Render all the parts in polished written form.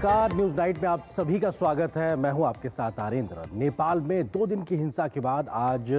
नमस्कार, news night में आप सभी का स्वागत है। मैं हूं आपके साथ आरेंद्र। नेपाल में 2 दिन की हिंसा के बाद आज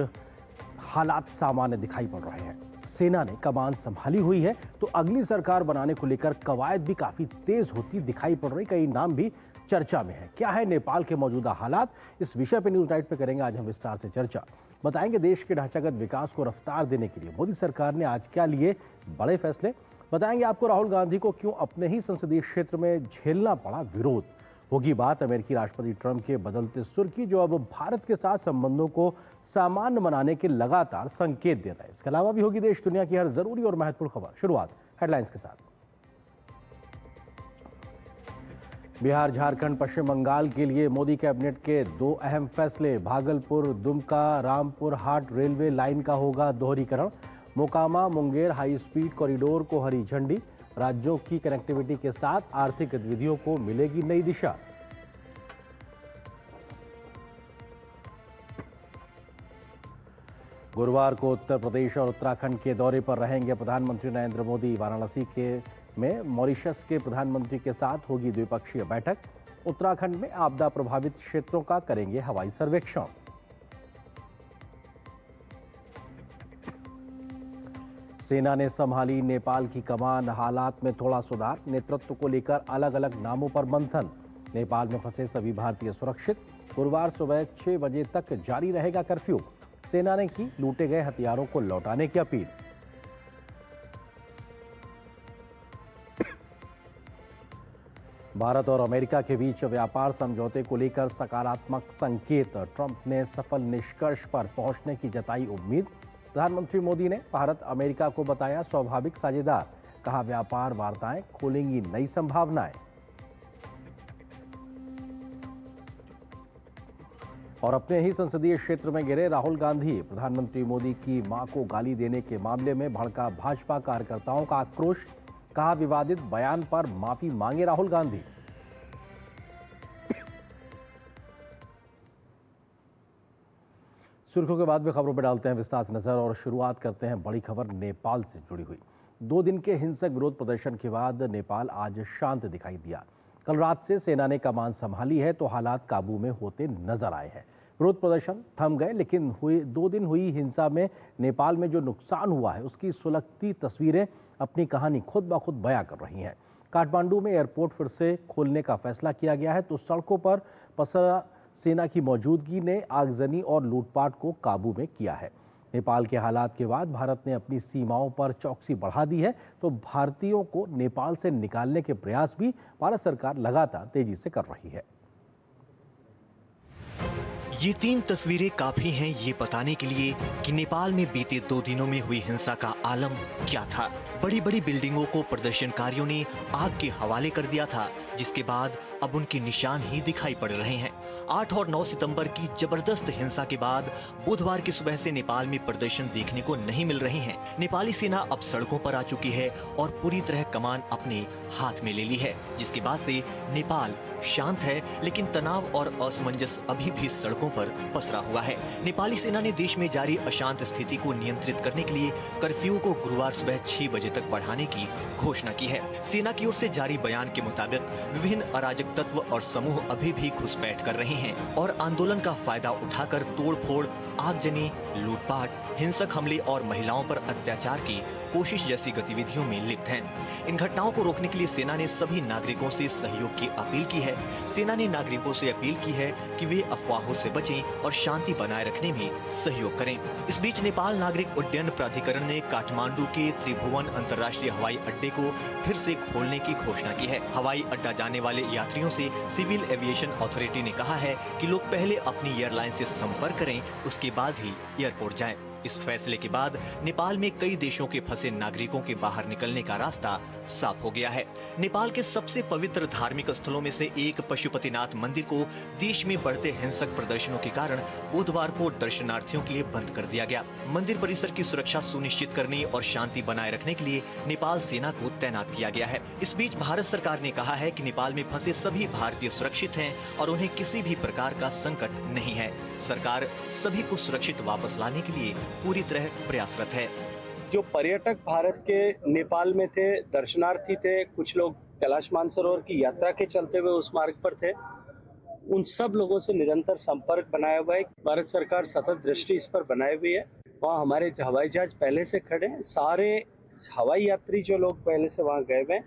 हालात सामान्य दिखाई पड़ रहे हैं। सेना ने कमान संभाली हुई है तो अगली सरकार बनाने को लेकर कवायद भी काफी तेज होती दिखाई पड़ रही। कई नाम भी चर्चा में है। क्या है नेपाल के मौजूदा हालात, इस विषय पर न्यूज नाइट पे करेंगे आज हम विस्तार से चर्चा। बताएंगे देश के ढांचागत विकास को रफ्तार देने के लिए मोदी सरकार ने आज क्या लिए बड़े फैसले। बताएंगे आपको राहुल गांधी को क्यों अपने ही संसदीय क्षेत्र में झेलना पड़ा विरोध। होगी बात अमेरिकी राष्ट्रपति ट्रंप के बदलते सुर की, जो अब भारत के साथ संबंधों को सामान्य बनाने के लगातार संकेत दे रहा है। इसके अलावा भी होगी देश दुनिया की हर जरूरी और महत्वपूर्ण खबर। शुरुआत हेडलाइंस के साथ। बिहार, झारखंड, पश्चिम बंगाल के लिए मोदी कैबिनेट के 2 अहम फैसले। भागलपुर, दुमका, रामपुर हाट रेलवे लाइन का होगा दोहरीकरण। Mokama Munger high speed corridor को हरी झंडी। राज्यों की कनेक्टिविटी के साथ आर्थिक गतिविधियों को मिलेगी नई दिशा। गुरुवार को उत्तर प्रदेश और उत्तराखंड के दौरे पर रहेंगे प्रधानमंत्री नरेंद्र मोदी। वाराणसी में मॉरिशस के प्रधानमंत्री के साथ होगी द्विपक्षीय बैठक। उत्तराखंड में आपदा प्रभावित क्षेत्रों का करेंगे हवाई सर्वेक्षण। सेना ने संभाली नेपाल की कमान, हालात में थोड़ा सुधार। नेतृत्व को लेकर अलग अलग नामों पर मंथन। नेपाल में फंसे सभी भारतीय सुरक्षित। गुरुवार सुबह 6 बजे तक जारी रहेगा कर्फ्यू। सेना ने की लूटे गए हथियारों को लौटाने की अपील। भारत और अमेरिका के बीच व्यापार समझौते को लेकर सकारात्मक संकेत। ट्रंप ने सफल निष्कर्ष पर पहुंचने की जताई उम्मीद। प्रधानमंत्री मोदी ने भारत अमेरिका को बताया स्वाभाविक साझेदार। कहा व्यापार वार्ताएं खोलेंगी नई संभावनाएं। और अपने ही संसदीय क्षेत्र में गिरे राहुल गांधी। प्रधानमंत्री मोदी की मां को गाली देने के मामले में भड़का भाजपा कार्यकर्ताओं का आक्रोश। कहा विवादित बयान पर माफी मांगे राहुल गांधी। सुर्खियों के बाद में खबरों पर डालते हैं विस्तार से नजर और शुरुआत करते हैं बड़ी खबर नेपाल से जुड़ी हुई। 2 दिन के हिंसक विरोध प्रदर्शन के बाद नेपाल आज शांत दिखाई दिया। कल रात से सेना ने कमान संभाली है तो हालात काबू में होते नजर आए हैं। विरोध प्रदर्शन थम गए, लेकिन 2 दिन हुई हिंसा में नेपाल में जो नुकसान हुआ है उसकी सुलगती तस्वीरें अपनी कहानी खुद ब खुद बयां कर रही हैं। काठमांडू में एयरपोर्ट फिर से खोलने का फैसला किया गया है तो सड़कों पर पसरा सेना की मौजूदगी ने आगजनी और लूटपाट को काबू में किया है। नेपाल के हालात के बाद भारत ने अपनी सीमाओं पर चौकसी बढ़ा दी है तो भारतीयों को नेपाल से निकालने के प्रयास भी भारत सरकार लगातार तेजी से कर रही है। ये 3 तस्वीरें काफी हैं ये बताने के लिए कि नेपाल में बीते 2 दिनों में हुई हिंसा का आलम क्या था। बड़ी बड़ी बिल्डिंगों को प्रदर्शनकारियों ने आग के हवाले कर दिया था, जिसके बाद अब उनके निशान ही दिखाई पड़ रहे हैं। 8 और 9 सितंबर की जबरदस्त हिंसा के बाद बुधवार की सुबह से नेपाल में प्रदर्शन देखने को नहीं मिल रहे हैं। नेपाली सेना अब सड़कों पर आ चुकी है और पूरी तरह कमान अपने हाथ में ले ली है, जिसके बाद से नेपाल शांत है, लेकिन तनाव और असमंजस अभी भी सड़कों पर पसरा हुआ है। नेपाली सेना ने देश में जारी अशांत स्थिति को नियंत्रित करने के लिए कर्फ्यू को गुरुवार सुबह 6 बजे तक बढ़ाने की घोषणा की है। सेना की ओर से जारी बयान के मुताबिक विभिन्न अराजक तत्व और समूह अभी भी घुसपैठ कर रहे हैं और आंदोलन का फायदा उठाकर तोड़फोड़, आगजनी, लूटपाट, हिंसक हमले और महिलाओं पर अत्याचार की कोशिश जैसी गतिविधियों में लिप्त हैं। इन घटनाओं को रोकने के लिए सेना ने सभी नागरिकों से सहयोग की अपील की है। सेना ने नागरिकों से अपील की है कि वे अफवाहों से बचें और शांति बनाए रखने में सहयोग करें। इस बीच नेपाल नागरिक उड्डयन प्राधिकरण ने काठमांडू के त्रिभुवन अंतर्राष्ट्रीय हवाई अड्डे को फिर से खोलने की घोषणा की है। हवाई अड्डा जाने वाले यात्रियों से सिविल एविएशन अथॉरिटी ने कहा है कि लोग पहले अपनी एयरलाइन से संपर्क करें, उसके बाद ही एयरपोर्ट जाएं। इस फैसले के बाद नेपाल में कई देशों के फंसे नागरिकों के बाहर निकलने का रास्ता साफ हो गया है। नेपाल के सबसे पवित्र धार्मिक स्थलों में से एक पशुपतिनाथ मंदिर को देश में बढ़ते हिंसक प्रदर्शनों के कारण बुधवार को दर्शनार्थियों के लिए बंद कर दिया गया। मंदिर परिसर की सुरक्षा सुनिश्चित करने और शांति बनाए रखने के लिए नेपाल सेना को तैनात किया गया है। इस बीच भारत सरकार ने कहा है कि नेपाल में फंसे सभी भारतीय सुरक्षित हैं और उन्हें किसी भी प्रकार का संकट नहीं है। सरकार सभी को सुरक्षित वापस लाने के लिए पूरी तरह प्रयासरत है। जो पर्यटक भारत के नेपाल में थे, दर्शनार्थी थे, कुछ लोग कैलाश मानसरोवर की यात्रा के चलते हुए उस मार्ग पर थे, उन सब लोगों से निरंतर संपर्क बनाया हुआ है। भारत सरकार सतत दृष्टि इस पर बनाए हुई है। वहाँ हमारे हवाई जहाज पहले से खड़े हैं, सारे हवाई यात्री जो लोग पहले से वहाँ गए हुए हैं,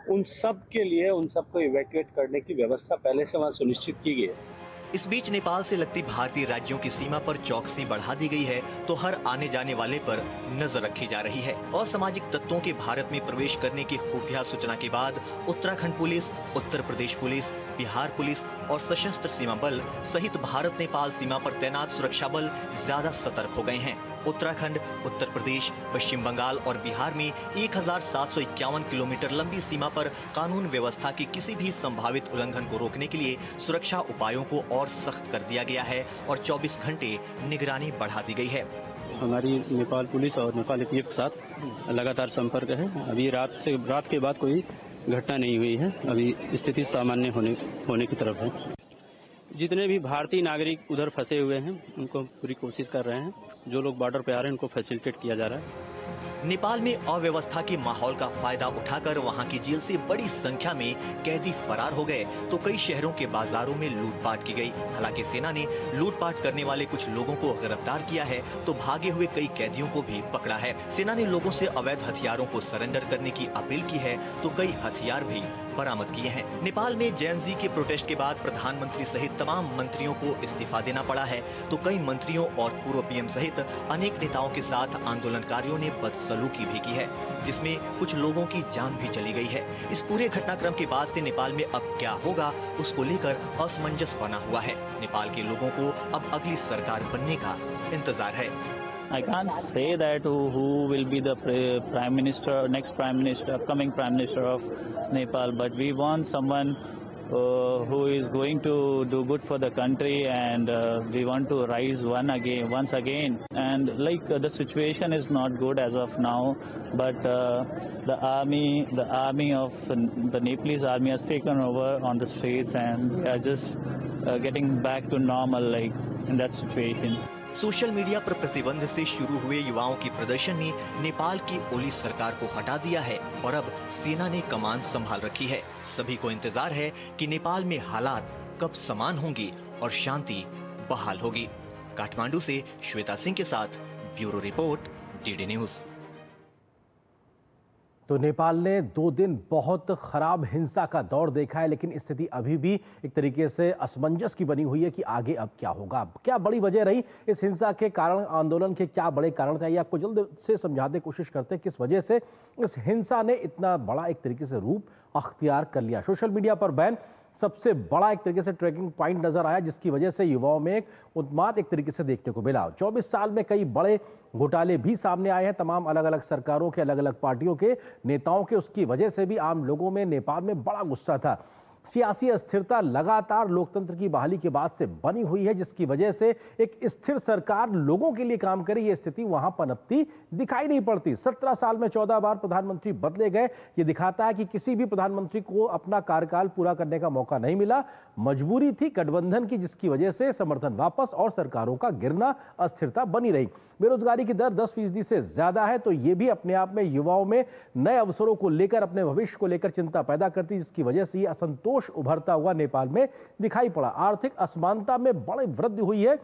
उन सब के लिए उन सबको इवैक्यूएट करने की व्यवस्था पहले से वहाँ सुनिश्चित की गई है। इस बीच नेपाल से लगती भारतीय राज्यों की सीमा पर चौकसी बढ़ा दी गई है, तो हर आने जाने वाले पर नजर रखी जा रही है। असामाजिक तत्वों के भारत में प्रवेश करने की खुफिया सूचना के बाद Uttarakhand police, Uttar Pradesh police, Bihar police और सशस्त्र सीमा बल सहित भारत नेपाल सीमा पर तैनात सुरक्षा बल ज्यादा सतर्क हो गए हैं। उत्तराखंड, उत्तर प्रदेश, पश्चिम बंगाल और बिहार में 1751 किलोमीटर लंबी सीमा पर कानून व्यवस्था के किसी भी संभावित उल्लंघन को रोकने के लिए सुरक्षा उपायों को और सख्त कर दिया गया है और 24 घंटे निगरानी बढ़ा दी गई है। हमारी नेपाल पुलिस और नेपाल एपीएफ के साथ लगातार संपर्क है। अभी रात के बाद कोई घटना नहीं हुई है। अभी स्थिति सामान्य होने की तरफ है। जितने भी भारतीय नागरिक उधर फंसे हुए हैं उनको पूरी कोशिश कर रहे हैं। जो लोग बॉर्डर पे आ रहे हैं उनको फैसिलिटेट किया जा रहा है। नेपाल में अव्यवस्था के माहौल का फायदा उठाकर वहां की जेल से बड़ी संख्या में कैदी फरार हो गए, तो कई शहरों के बाजारों में लूटपाट की गई। हालांकि सेना ने लूटपाट करने वाले कुछ लोगों को गिरफ्तार किया है, तो भागे हुए कई कैदियों को भी पकड़ा है। सेना ने लोगों से अवैध हथियारों को सरेंडर करने की अपील की है, तो कई हथियार भी बरामद किए हैं। नेपाल में जैन जी के प्रोटेस्ट के बाद प्रधानमंत्री सहित तमाम मंत्रियों को इस्तीफा देना पड़ा है, तो कई मंत्रियों और पूर्व पीएम सहित अनेक नेताओं के साथ आंदोलनकारियों ने बदसलूकी भी की है, जिसमें कुछ लोगों की जान भी चली गई है। इस पूरे घटनाक्रम के बाद से नेपाल में अब क्या होगा, उसको लेकर असमंजस बना हुआ है। नेपाल के लोगों को अब अगली सरकार बनने का इंतजार है। I can't say that who will be the prime minister, next prime minister, upcoming prime minister of Nepal, but we want someone who is going to do good for the country, and we want to rise once again. And the situation is not good as of now, but the army of the Nepalese army has taken over on the streets, and they are just getting back to normal, in that situation. Social media पर प्रतिबंध से शुरू हुए युवाओं की प्रदर्शन ने नेपाल की ओली सरकार को हटा दिया है और अब सेना ने कमान संभाल रखी है। सभी को इंतजार है कि नेपाल में हालात कब समान होंगी और शांति बहाल होगी। काठमांडू से श्वेता सिंह के साथ ब्यूरो रिपोर्ट, डीडी न्यूज। तो नेपाल ने 2 दिन बहुत खराब हिंसा का दौर देखा है, लेकिन स्थिति अभी भी एक तरीके से असमंजस की बनी हुई है कि आगे अब क्या होगा। क्या बड़ी वजह रही इस हिंसा के कारण, आंदोलन के क्या बड़े कारण थे, आपको जल्द से समझाने की कोशिश करते हैं किस वजह से इस हिंसा ने इतना बड़ा एक तरीके से रूप अख्तियार कर लिया। सोशल मीडिया पर बैन सबसे बड़ा एक तरीके से ट्रैकिंग पॉइंट नजर आया, जिसकी वजह से युवाओं में एक उन्माद एक तरीके से देखने को मिला। 24 साल में कई बड़े घोटाले भी सामने आए हैं, तमाम अलग अलग सरकारों के, अलग अलग पार्टियों के नेताओं के। उसकी वजह से भी आम लोगों में नेपाल में बड़ा गुस्सा था। सियासी अस्थिरता लगातार लोकतंत्र की बहाली के बाद से बनी हुई है, जिसकी वजह से एक स्थिर सरकार लोगों के लिए काम करे, ये स्थिति वहां पनपती दिखाई नहीं पड़ती। 17 साल में 14 बार प्रधानमंत्री बदले गए। ये दिखाता है कि किसी भी प्रधानमंत्री को अपना कार्यकाल पूरा करने का मौका नहीं मिला। मजबूरी थी गठबंधन की, जिसकी वजह से समर्थन वापस और सरकारों का गिरना, अस्थिरता बनी रही। बेरोजगारी की दर 10% से ज्यादा है, तो ये भी अपने आप में युवाओं में नए अवसरों को लेकर, अपने भविष्य को लेकर चिंता पैदा करती, जिसकी वजह से ये असंतोष उभरता हुआ नेपाल में दिखाई पड़ा। आर्थिक असमानता में बड़ी वृद्धि हुई है।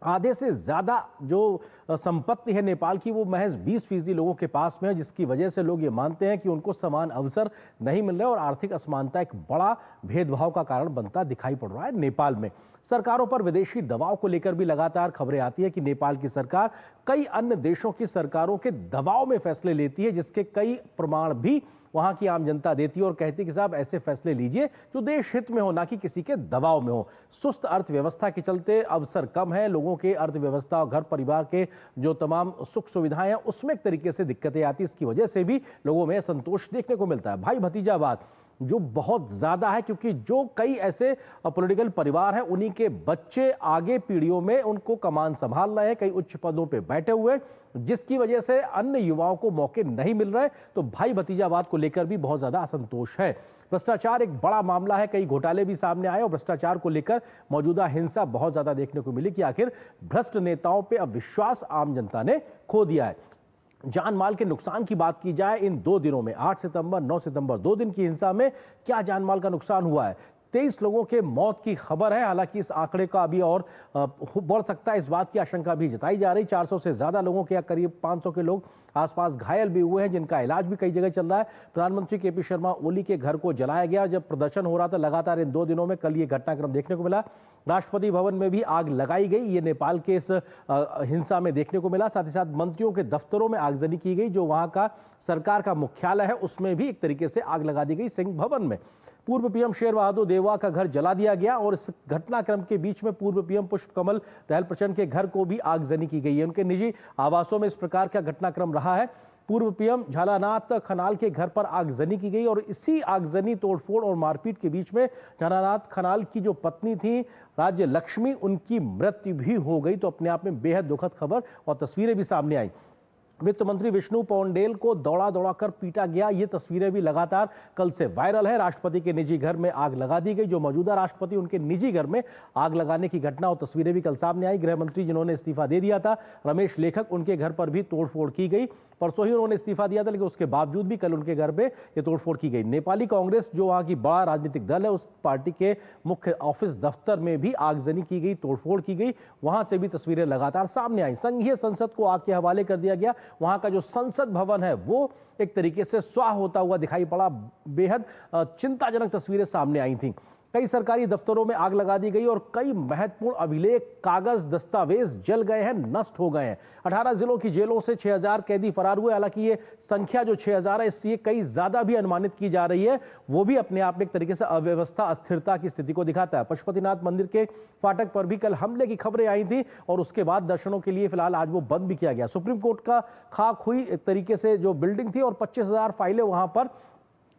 आधे से ज्यादा जो संपत्ति है नेपाल की, वो महज 20% लोगों के पास में है, जिसकी वजह से लोग ये मानते हैं कि उनको समान अवसर नहीं मिल रहे और आर्थिक असमानता एक बड़ा भेदभाव का कारण बनता दिखाई पड़ रहा है नेपाल में। सरकारों पर विदेशी दबाव को लेकर भी लगातार खबरें आती है कि नेपाल की सरकार कई अन्य देशों की सरकारों के दबाव में फैसले लेती है, जिसके कई प्रमाण भी वहां की आम जनता देती है और कहती है कि साहब ऐसे फैसले लीजिए जो देश हित में हो, ना कि किसी के दबाव में हो। सुस्त अर्थव्यवस्था के चलते अवसर कम है, लोगों के अर्थव्यवस्था और घर परिवार के जो तमाम सुख सुविधाएं हैं उसमें एक तरीके से दिक्कतें आती, इसकी वजह से भी लोगों में संतोष देखने को मिलता है। भाई भतीजावाद जो बहुत ज्यादा है, क्योंकि जो कई ऐसे पॉलिटिकल परिवार हैं उन्हीं के बच्चे आगे पीढ़ियों में उनको कमान संभाल रहे हैं, कई उच्च पदों पे बैठे हुए, जिसकी वजह से अन्य युवाओं को मौके नहीं मिल रहे। तो भाई भतीजावाद को लेकर भी बहुत ज्यादा असंतोष है। भ्रष्टाचार एक बड़ा मामला है, कई घोटाले भी सामने आए और भ्रष्टाचार को लेकर मौजूदा हिंसा बहुत ज्यादा देखने को मिली कि आखिर भ्रष्ट नेताओं पर अब विश्वास आम जनता ने खो दिया है। जान माल के नुकसान की बात की जाए, इन 2 दिनों में 8 सितंबर 9 सितंबर 2 दिन की हिंसा में क्या जान माल का नुकसान हुआ है। 23 लोगों के मौत की खबर है। हालांकि इस आंकड़े का अभी और बढ़ सकता है, इस बात की आशंका भी जताई जा रही। 400 से ज्यादा लोगों के, करीब 500 के लोग आसपास घायल भी हुए हैं, जिनका इलाज भी कई जगह चल रहा है। प्रधानमंत्री केपी शर्मा ओली के घर को जलाया गया जब प्रदर्शन हो रहा था लगातार इन 2 दिनों में। कल ये घटनाक्रम देखने को मिला। राष्ट्रपति भवन में भी आग लगाई गई, ये नेपाल के इस हिंसा में देखने को मिला। साथ ही साथ मंत्रियों के दफ्तरों में आगजनी की गई, जो वहां का सरकार का मुख्यालय है उसमें भी एक तरीके से आग लगा दी गई। सिंह भवन में पूर्व पीएम शेर बहादुर देववा का घर जला दिया गया और इस घटनाक्रम के बीच में पूर्व पीएम पुष्प कमल दहल प्रचंड के घर को भी आगजनी की गई है। उनके निजी आवासों में इस प्रकार का घटनाक्रम रहा है। पूर्व पीएम झालानाथ खनाल के घर पर आगजनी की गई और इसी आगजनी, तोड़फोड़ और मारपीट के बीच में झालानाथ खनाल की जो पत्नी थी राज्य लक्ष्मी, उनकी मृत्यु भी हो गई। तो अपने आप में बेहद दुखद खबर और तस्वीरें भी सामने आई। वित्त मंत्री विष्णु पौंडेल को दौड़ा दौड़ा कर पीटा गया, ये तस्वीरें भी लगातार कल से वायरल है। राष्ट्रपति के निजी घर में आग लगा दी गई, जो मौजूदा राष्ट्रपति उनके निजी घर में आग लगाने की घटना और तस्वीरें भी कल सामने आई। गृह मंत्री जिन्होंने इस्तीफा दे दिया था, रमेश लेखक, उनके घर पर भी तोड़फोड़ की गई। परसों ही उन्होंने इस्तीफा दिया था, लेकिन उसके बावजूद भी कल उनके घर पे ये तोड़फोड़ की गई। नेपाली कांग्रेस, जो वहां की बड़ा राजनीतिक दल है, उस पार्टी के मुख्य ऑफिस दफ्तर में भी आगजनी की गई, तोड़फोड़ की गई। वहां से भी तस्वीरें लगातार सामने आई। संघीय संसद को आग के हवाले कर दिया गया। वहां का जो संसद भवन है वो एक तरीके से स्वाह होता हुआ दिखाई पड़ा। बेहद चिंताजनक तस्वीरें सामने आई थी। कई सरकारी दफ्तरों में आग लगा दी गई और कई महत्वपूर्ण अभिलेख, कागज, दस्तावेज जल गए हैं, नष्ट हो गए हैं। 18 जिलों की जेलों से 6000 कैदी फरार हुए। हालांकि ये संख्या जो 6000 है, इससे कई ज्यादा भी अनुमानित की जा रही है। वो भी अपने आप में एक तरीके से अव्यवस्था, अस्थिरता की स्थिति को दिखाता है। पशुपतिनाथ मंदिर के फाटक पर भी कल हमले की खबरें आई थी और उसके बाद दर्शनों के लिए फिलहाल आज वो बंद भी किया गया। सुप्रीम कोर्ट का खाक हुई एक तरीके से जो बिल्डिंग थी और 25,000 फाइलें वहां पर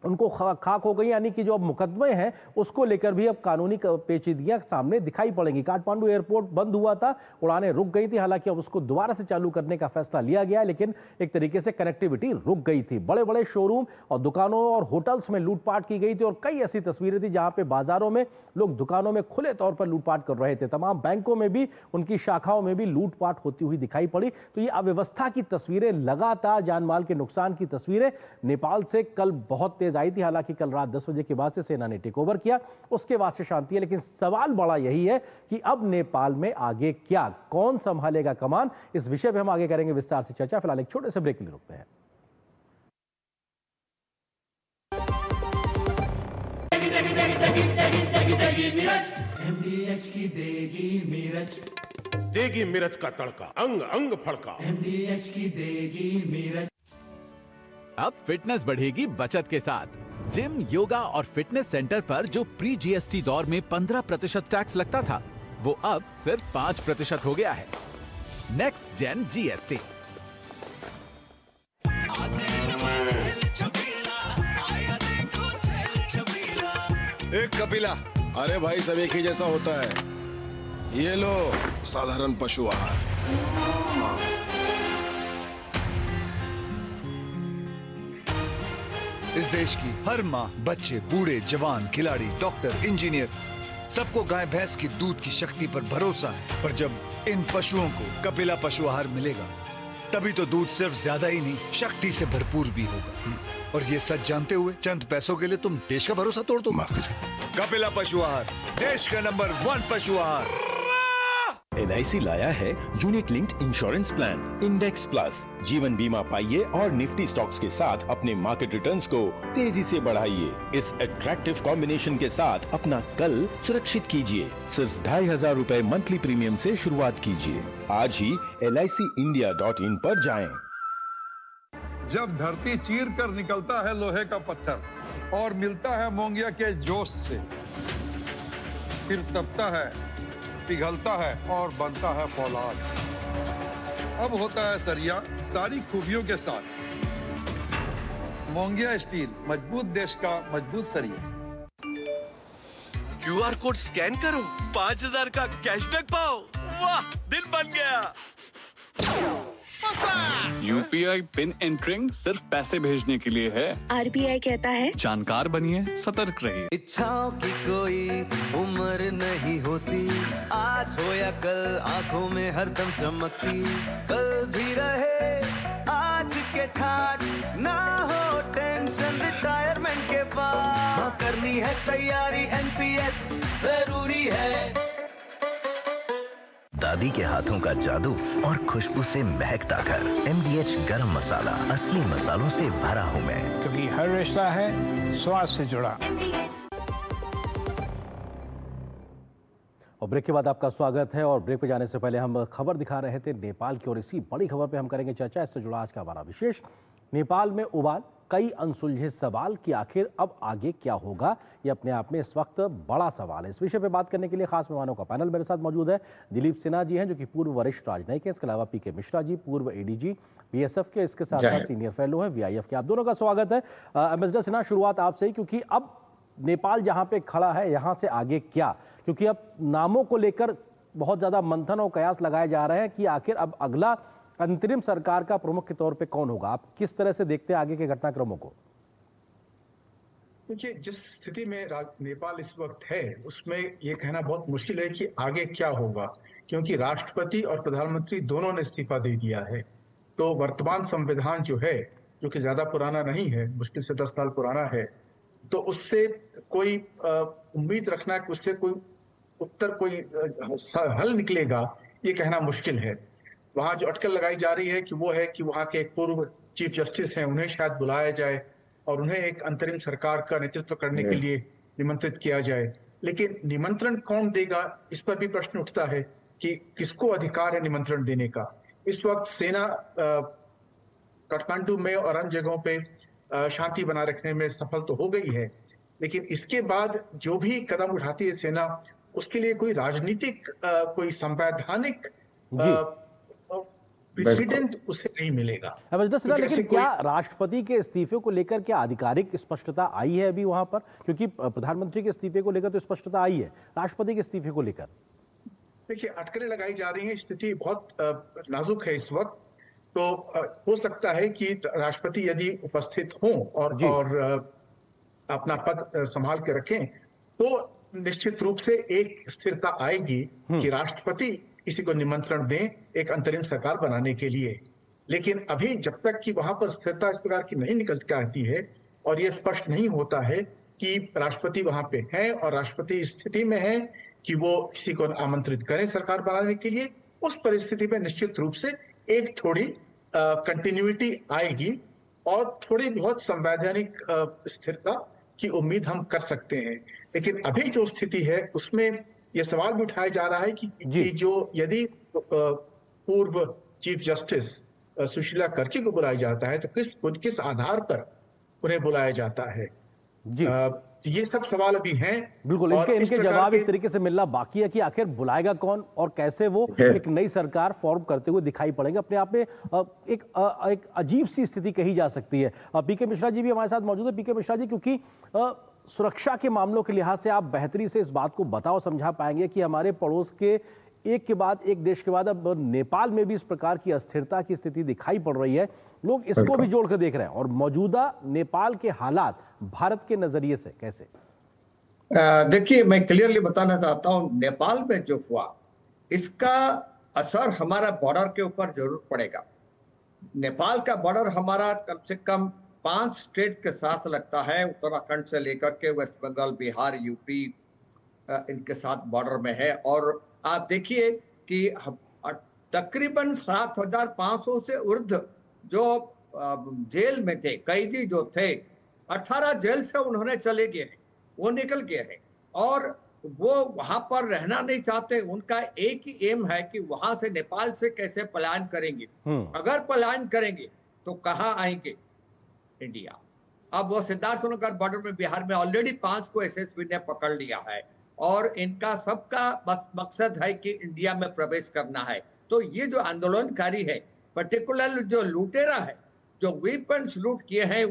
उनको खाक हो गई। यानी कि जो अब मुकदमे हैं उसको लेकर भी अब कानूनी पेचीदगियां सामने दिखाई पड़ेंगी। काठमांडू एयरपोर्ट बंद हुआ था, उड़ानें रुक गई थी। हालांकि अब उसको दोबारा से चालू करने का फैसला लिया गया, लेकिन एक तरीके से कनेक्टिविटी रुक गई थी। बड़े बड़े शोरूम और दुकानों और होटल्स में लूटपाट की गई थी और कई ऐसी तस्वीरें थी जहां पे बाजारों में लोग दुकानों में खुले तौर पर लूटपाट कर रहे थे। तमाम बैंकों में भी, उनकी शाखाओं में भी लूटपाट होती हुई दिखाई पड़ी। तो ये अव्यवस्था की तस्वीरें, लगातार जानमाल के नुकसान की तस्वीरें नेपाल से कल बहुत तेज आई थी। हालांकि कल रात 10 बजे के बाद से सेना ने टेक ओवर किया, उसके बाद से शांति है। लेकिन सवाल बड़ा यही है कि अब नेपाल में आगे क्या, कौन संभालेगा कमान? इस विषय पे हम आगे करेंगे विस्तार से चर्चा। फिलहाल एक छोटे से ब्रेक के लिए रुकते हैं। MDH की देगी मिर्च, देगी मिर्च का तड़का, अंग अंग फड़का। MDH की देगी मिर्च। अब फिटनेस बढ़ेगी बचत के साथ। जिम, योगा और फिटनेस सेंटर पर जो प्री जीएसटी दौर में 15% टैक्स लगता था, वो अब सिर्फ 5% हो गया है। Next gen GST. एक कपिला, अरे भाई सब एक ही जैसा होता है। ये लो साधारण पशु आहार। इस देश की हर माँ, बच्चे, बूढ़े, जवान, खिलाड़ी, डॉक्टर, इंजीनियर, सबको गाय भैंस की दूध की शक्ति पर भरोसा है। पर जब इन पशुओं को कपिला पशु आहार मिलेगा, तभी तो दूध सिर्फ ज्यादा ही नहीं, शक्ति से भरपूर भी होगा। और ये सच जानते हुए चंद पैसों के लिए तुम देश का भरोसा तोड़ दो। कपिला पशु आहार, देश का नंबर 1 पशु आहार। LIC लाया है unit linked insurance plan index plus. जीवन बीमा पाइए और निफ्टी स्टॉक्स के साथ अपने मार्केट रिटर्न्स को तेजी से बढ़ाइए। इस अट्रैक्टिव कॉम्बिनेशन के साथ अपना कल सुरक्षित कीजिए। सिर्फ 2,500 रुपए मंथली प्रीमियम से शुरुआत कीजिए। आज ही LICindia.in पर जाएं। जब धरती चीर कर निकलता है लोहे का पत्थर और मिलता है मोंगिया के जोश से, फिर तपता है, पिघलता है और बनता है फौलाद। अब होता है सरिया सारी खूबियों के साथ। मोंगिया स्टील, मजबूत देश का मजबूत सरिया। QR कोड स्कैन करो, 5,000 का कैशबैक पाओ। वाह, दिल बन गया। UPI पिन एंटरिंग सिर्फ पैसे भेजने के लिए है। RBI कहता है जानकार बनिए, सतर्क रहिए। इच्छाओं की कोई उम्र नहीं होती, आज हो या कल आंखों में हरदम चमकती, कल भी रहे आज के ठाट, ना हो टेंशन रिटायरमेंट के बाद। हाँ, करनी है तैयारी, एनपीएस जरूरी है। दादी के हाथों का जादू और खुशबू से महकता घर। MDH गरम मसाला, असली मसालों से भरा हूँ मैं, क्योंकि हर रिश्ता है स्वाद से जुड़ा। और ब्रेक के बाद आपका स्वागत है। और ब्रेक पे जाने से पहले हम खबर दिखा रहे थे नेपाल की, और इसी बड़ी खबर पे हम करेंगे चर्चा। इससे जुड़ा आज का हमारा विशेष, नेपाल में उबाल, कई अनसुलझे सवाल कि आखिर अब आगे क्या होगा। ये अपने आप में इस वक्त बड़ा सवाल है। इस विषय पे बात करने के लिए खास मेहमानों का पैनल मेरे साथ मौजूद है। दिलीप सिन्हा जी हैं, जो कि पूर्व वरिष्ठ राजनयिक है। इसके अलावा PK मिश्रा जी, पूर्व ADG BSF के, इसके साथ साथ सीनियर फेलो हैं VIF के। आप दोनों का स्वागत है। एम्बेसडर सिन्हा, शुरुआत आपसे ही, क्योंकि अब नेपाल जहाँ पे खड़ा है, यहाँ से आगे क्या? क्योंकि अब नामों को लेकर बहुत ज्यादा मंथन और कयास लगाए जा रहे हैं कि आखिर अब अगला अंतरिम सरकार का प्रमुख के तौर पे कौन होगा। आप किस तरह से देखते हैं आगे के घटनाक्रमों को? देखिए, जिस स्थिति में नेपाल इस वक्त है, उसमें ये कहना बहुत मुश्किल है कि आगे क्या होगा, क्योंकि राष्ट्रपति और प्रधानमंत्री दोनों ने इस्तीफा दे दिया है। तो वर्तमान संविधान जो है, जो कि ज्यादा पुराना नहीं है, मुश्किल से 10 साल पुराना है, तो उससे कोई उम्मीद रखना कि उससे कोई उत्तर, कोई हल निकलेगा, ये कहना मुश्किल है। वहां जो अटकल लगाई जा रही है कि वो है कि वहां के एक पूर्व चीफ जस्टिस हैं, उन्हें शायद बुलाया जाए और उन्हें एक अंतरिम सरकार का नेतृत्व करने के लिए निमंत्रित किया जाए। लेकिन निमंत्रण कौन देगा, इस पर भी प्रश्न उठता है कि किसको अधिकार है निमंत्रण देने का। इस वक्त सेना काठमांडू में और अन्य जगहों पे शांति बनाए रखने में सफल तो हो गई है, लेकिन इसके बाद जो भी कदम उठाती है सेना, उसके लिए कोई राजनीतिक, कोई संवैधानिक प्रेसिडेंट उसे नहीं मिलेगा। लेकिन क्या राष्ट्रपति के इस्तीफे को लेकर क्या आधिकारिक स्पष्टता आई है अभी वहां पर? क्योंकि प्रधानमंत्री के इस्तीफे को लेकर तो स्पष्टता आई है, राष्ट्रपति के इस्तीफे को लेकर देखिए अटकलें लगाई जा रही हैं। स्थिति बहुत नाजुक है इस वक्त। तो हो सकता है कि राष्ट्रपति यदि उपस्थित हों और अपना पद संभाल के रखें, तो निश्चित रूप से एक स्थिरता आएगी कि राष्ट्रपति किसी को निमंत्रण दें एक अंतरिम सरकार बनाने के लिए। लेकिन अभी जब तक कि वहां पर स्थिरता इस प्रकार की नहीं निकल के आती है और यह स्पष्ट नहीं होता है कि राष्ट्रपति वहां पे है और राष्ट्रपति स्थिति में है कि वो किसी को आमंत्रित करें सरकार बनाने के लिए, उस परिस्थिति में निश्चित रूप से एक थोड़ी कंटिन्यूटी आएगी और थोड़ी बहुत संवैधानिक स्थिरता की उम्मीद हम कर सकते हैं। लेकिन अभी जो स्थिति है उसमें यह सवाल भी उठाया जा रहा है कि जो यदि पूर्व चीफ जस्टिस सुशीला कर्ची को बुलाया जाता है तो किस आधार पर उन्हें बुलाया जाता है। ये सब सवाल अभी हैं। बिल्कुल, इनके जवाब एक तरीके से मिलना बाकी है कि आखिर बुलाएगा कौन और कैसे वो एक नई सरकार फॉर्म करते हुए दिखाई पड़ेंगे। अपने आप में एक अजीब सी स्थिति कही जा सकती है। PK मिश्रा जी भी हमारे साथ मौजूद है। PK मिश्रा जी, क्योंकि सुरक्षा के मामलों के लिहाज से आप बेहतरी से इस बात को बताओ, समझा पाएंगे कि हमारे पड़ोस के एक के बाद एक देश के बाद अब नेपाल में भी इस प्रकार की अस्थिरता की स्थिति दिखाई पड़ रही है। लोग इसको भी जोड़कर देख रहे हैं, और मौजूदा नेपाल के हालात भारत के नजरिए से कैसे? देखिए, मैं क्लियरली बताना चाहता हूं, नेपाल में जो हुआ इसका असर हमारा बॉर्डर के ऊपर जरूर पड़ेगा। नेपाल का बॉर्डर हमारा कम से कम 5 स्टेट के साथ लगता है, उत्तराखंड से लेकर के वेस्ट बंगाल, बिहार, यूपी इनके साथ बॉर्डर में है। और आप देखिए कि तकरीबन 7,500 से ऊर्ध्व जो जेल में थे कैदी जो थे, 18 जेल से उन्होंने चले गए हैं, वो निकल गए हैं और वो वहां पर रहना नहीं चाहते। उनका एक ही एम है कि वहां से नेपाल से कैसे पलायन करेंगे। अगर पलायन करेंगे तो कहाँ आएंगे? इंडिया। अब वो सिद्धार्थ सोनकर बॉर्डर में बिहार में ऑलरेडी 5 को SSB ने पकड़ लिया है और इनका सबका बस मकसद है कि इंडिया में प्रवेश करना है। तो ये जो आंदोलनकारी है, पर्टिकुलर जो लुटेरा है, जो वेपन्स लूट किए हैं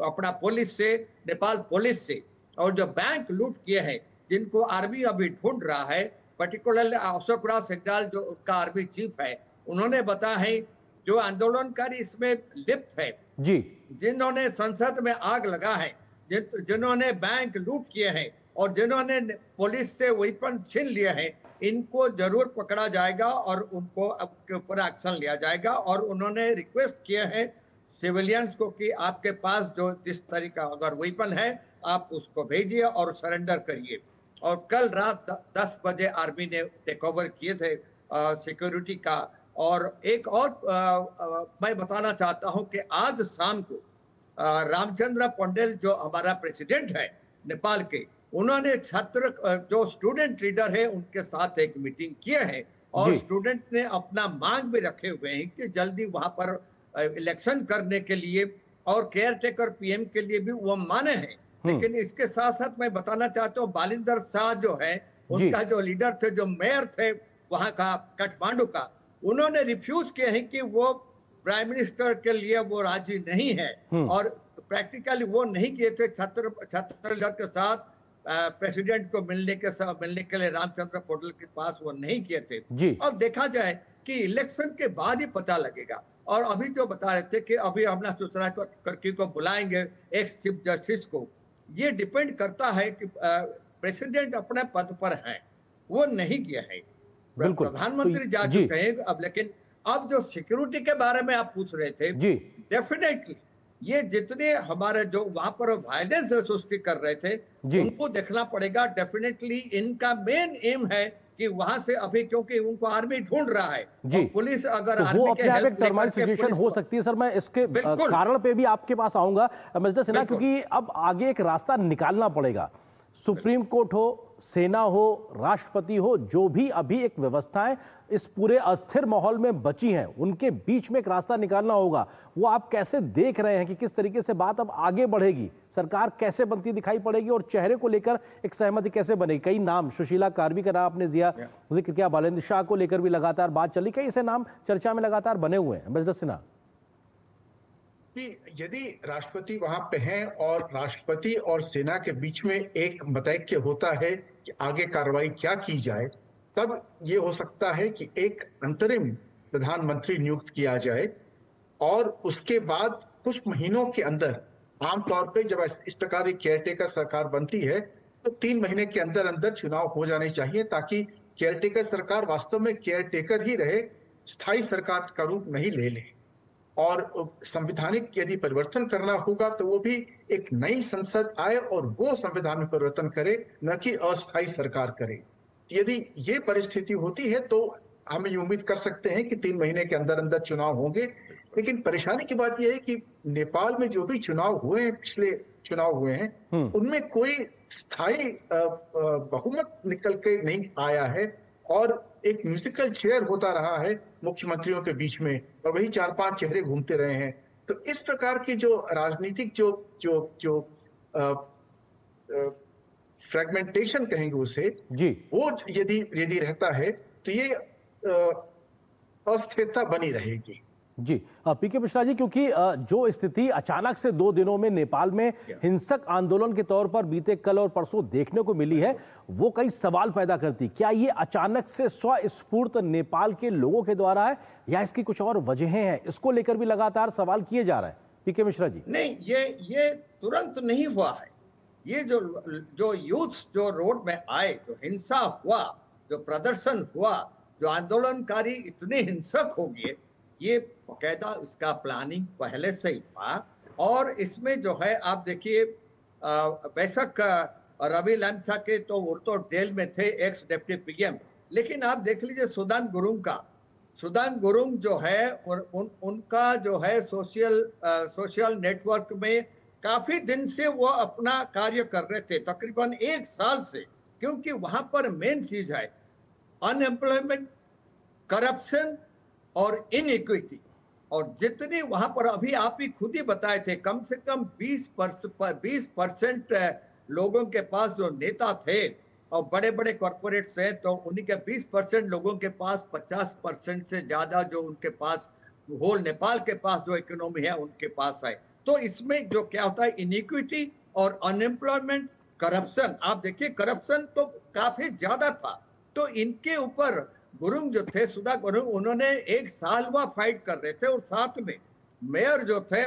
अपना पुलिस से, नेपाल पुलिस से, और जो बैंक लूट किए हैं जिनको आर्मी अभी ढूंढ रहा है, पर्टिकुलर अशोक राज सिंघाल जो उनका आर्मी चीफ है, उन्होंने बताया है जो आंदोलनकारी इसमें लिप्त है जी, जिन्होंने संसद में आग लगा है, जिन्होंने बैंक लूट किए हैं और जिन्होंने पुलिस से वेपन छीन लिए हैं, इनको जरूर पकड़ा जाएगा और उनके ऊपर एक्शन लिया जाएगा। और उन्होंने रिक्वेस्ट किए हैं सिविलियंस को कि आपके पास जो जिस तरीका अगर वेपन है आप उसको भेजिए और सरेंडर करिए। और कल रात 10 बजे आर्मी ने टेक ओवर किए थे सिक्योरिटी का। और एक और मैं बताना चाहता हूं कि आज शाम को रामचंद्र पौडेल जो हमारा प्रेसिडेंट है नेपाल के, उन्होंने छात्र जो स्टूडेंट लीडर है उनके साथ एक मीटिंग किए हैं और स्टूडेंट ने अपना मांग भी रखे हुए हैं कि जल्दी वहां पर इलेक्शन करने के लिए और केयर टेकर पीएम के लिए भी वो माने हैं। लेकिन इसके साथ साथ मैं बताना चाहता हूँ बालिंदर शाह जो है उनका जो लीडर थे, जो मेयर थे वहां का काठमांडू का, उन्होंने रिफ्यूज किए हैं कि वो प्राइम मिनिस्टर के लिए वो राजी नहीं है और प्रैक्टिकली वो नहीं किए थे छात्र लीडर के साथ प्रेसिडेंट को मिलने के लिए रामचंद्र पौडेल के पास वो नहीं किए थे। अब देखा जाए कि इलेक्शन के बाद ही पता लगेगा। और अभी जो बता रहे थे कि अभी हमने सूचना करके को बुलाएंगे एक्स चीफ जस्टिस को, ये डिपेंड करता है कि प्रेसिडेंट अपने पद पर है, वो नहीं किया है, प्रधानमंत्री जा चुके हैं। अब लेकिन अब जो सिक्योरिटी के बारे में आप पूछ रहे थे, डेफिनेटली ये जितने हमारे जो वहां पर वायलेंस सृष्टि कर रहे थे उनको देखना पड़ेगा। डेफिनेटली इनका मेन एम है कि वहां से अभी, क्योंकि उनको आर्मी ढूंढ रहा है और पुलिस अगर तो वो अपने आप एक टर्माइल सिचुएशन हो सकती है। सर मैं इसके कारण पे भी आपके पास आऊंगा मिस्टर सिन्हा, क्योंकि अब आगे एक रास्ता निकालना पड़ेगा। सुप्रीम कोर्ट हो, सेना हो, राष्ट्रपति हो, जो भी अभी एक व्यवस्थाएं इस पूरे अस्थिर माहौल में बची हैं, उनके बीच में एक रास्ता निकालना होगा। वो आप कैसे देख रहे हैं कि किस तरीके से बात अब आगे बढ़ेगी, सरकार कैसे बनती दिखाई पड़ेगी और चेहरे को लेकर एक सहमति कैसे बनेगी? कई नाम, सुशीला कार्बी का नाम आपने जिक्र किया, बालिंदर शाह को लेकर भी लगातार बात चली, कई ऐसे नाम चर्चा में लगातार बने हुए हैं। मिस्टर सिन्हा, यदि राष्ट्रपति वहां पे हैं और राष्ट्रपति और सेना के बीच में एक मतैक्य होता है कि आगे कार्रवाई क्या की जाए, तब ये हो सकता है कि एक अंतरिम प्रधानमंत्री नियुक्त किया जाए और उसके बाद कुछ महीनों के अंदर, आमतौर पे जब इस प्रकार की केयरटेकर सरकार बनती है तो 3 महीने के अंदर अंदर चुनाव हो जाने चाहिए, ताकि केयरटेकर सरकार वास्तव में केयरटेकर ही रहे, स्थायी सरकार का रूप नहीं ले ले। और संवैधानिक यदि परिवर्तन करना होगा तो वो भी एक नई संसद आए और वो संविधान में परिवर्तन करे, न कि अस्थायी सरकार करे। यदि ये परिस्थिति होती है तो हम ये उम्मीद कर सकते हैं कि 3 महीने के अंदर अंदर चुनाव होंगे। लेकिन परेशानी की बात यह है कि नेपाल में जो भी चुनाव हुए हैं, पिछले चुनाव हुए हैं, उनमें कोई स्थायी बहुमत निकल के नहीं आया है और एक म्यूजिकल चेयर होता रहा है मुख्यमंत्रियों के बीच में और वही 4-5 चेहरे घूमते रहे हैं। तो इस प्रकार की जो राजनीतिक जो फ्रेगमेंटेशन कहेंगे उसे, वो यदि रहता है तो ये अस्थिरता बनी रहेगी। जी पीके मिश्रा जी, क्योंकि जो स्थिति अचानक से 2 दिनों में नेपाल में हिंसक आंदोलन के तौर पर बीते कल और परसों देखने को मिली है, वो कई सवाल पैदा करती। क्या ये अचानक से स्वस्फूर्त नेपाल के लोगों के द्वारा है या इसकी कुछ और वजहें हैं? इसको लेकर भी लगातार सवाल किए जा रहे हैं। पीके मिश्रा जी, नहीं, ये तुरंत नहीं हुआ है। ये जो यूथ जो रोड में आए, जो हिंसा हुआ, जो प्रदर्शन हुआ, जो आंदोलनकारी इतने हिंसक हो गए, ये बकायदा इसका प्लानिंग पहले से ही था। और इसमें जो है आप देखिए, बेशक रवि लामछा के तो वो तो जेल में थे, एक्स डिप्टी पीएम, लेकिन आप देख लीजिए सुदान गुरुंग जो है उनका जो है सोशल नेटवर्क में काफी दिन से वो अपना कार्य कर रहे थे, तकरीबन 1 साल से, क्योंकि वहां पर मेन चीज है अनएम्प्लॉयमेंट, करप्शन और इनइक्विटी। और जितनी वहां पर अभी आप ही खुद ही बताए थे, कम से कम 20% लोगों के पास जो नेता थे और बड़े बड़े कॉर्पोरेट्स हैं, तो उन्हीं के 20% लोगों के पास 50% से ज्यादा जो उनके पास होल नेपाल के पास जो इकोनॉमी है उनके पास है। तो इसमें जो क्या होता है, इनइक्विटी और अनएम्प्लॉयमेंट, करप्शन, आप देखिए करप्शन तो काफी ज्यादा था। तो इनके ऊपर गुरुंग जो थे, सुधा गुरुंग, उन्होंने 1 साल वह फाइट कर रहे थे। और साथ में मेयर जो थे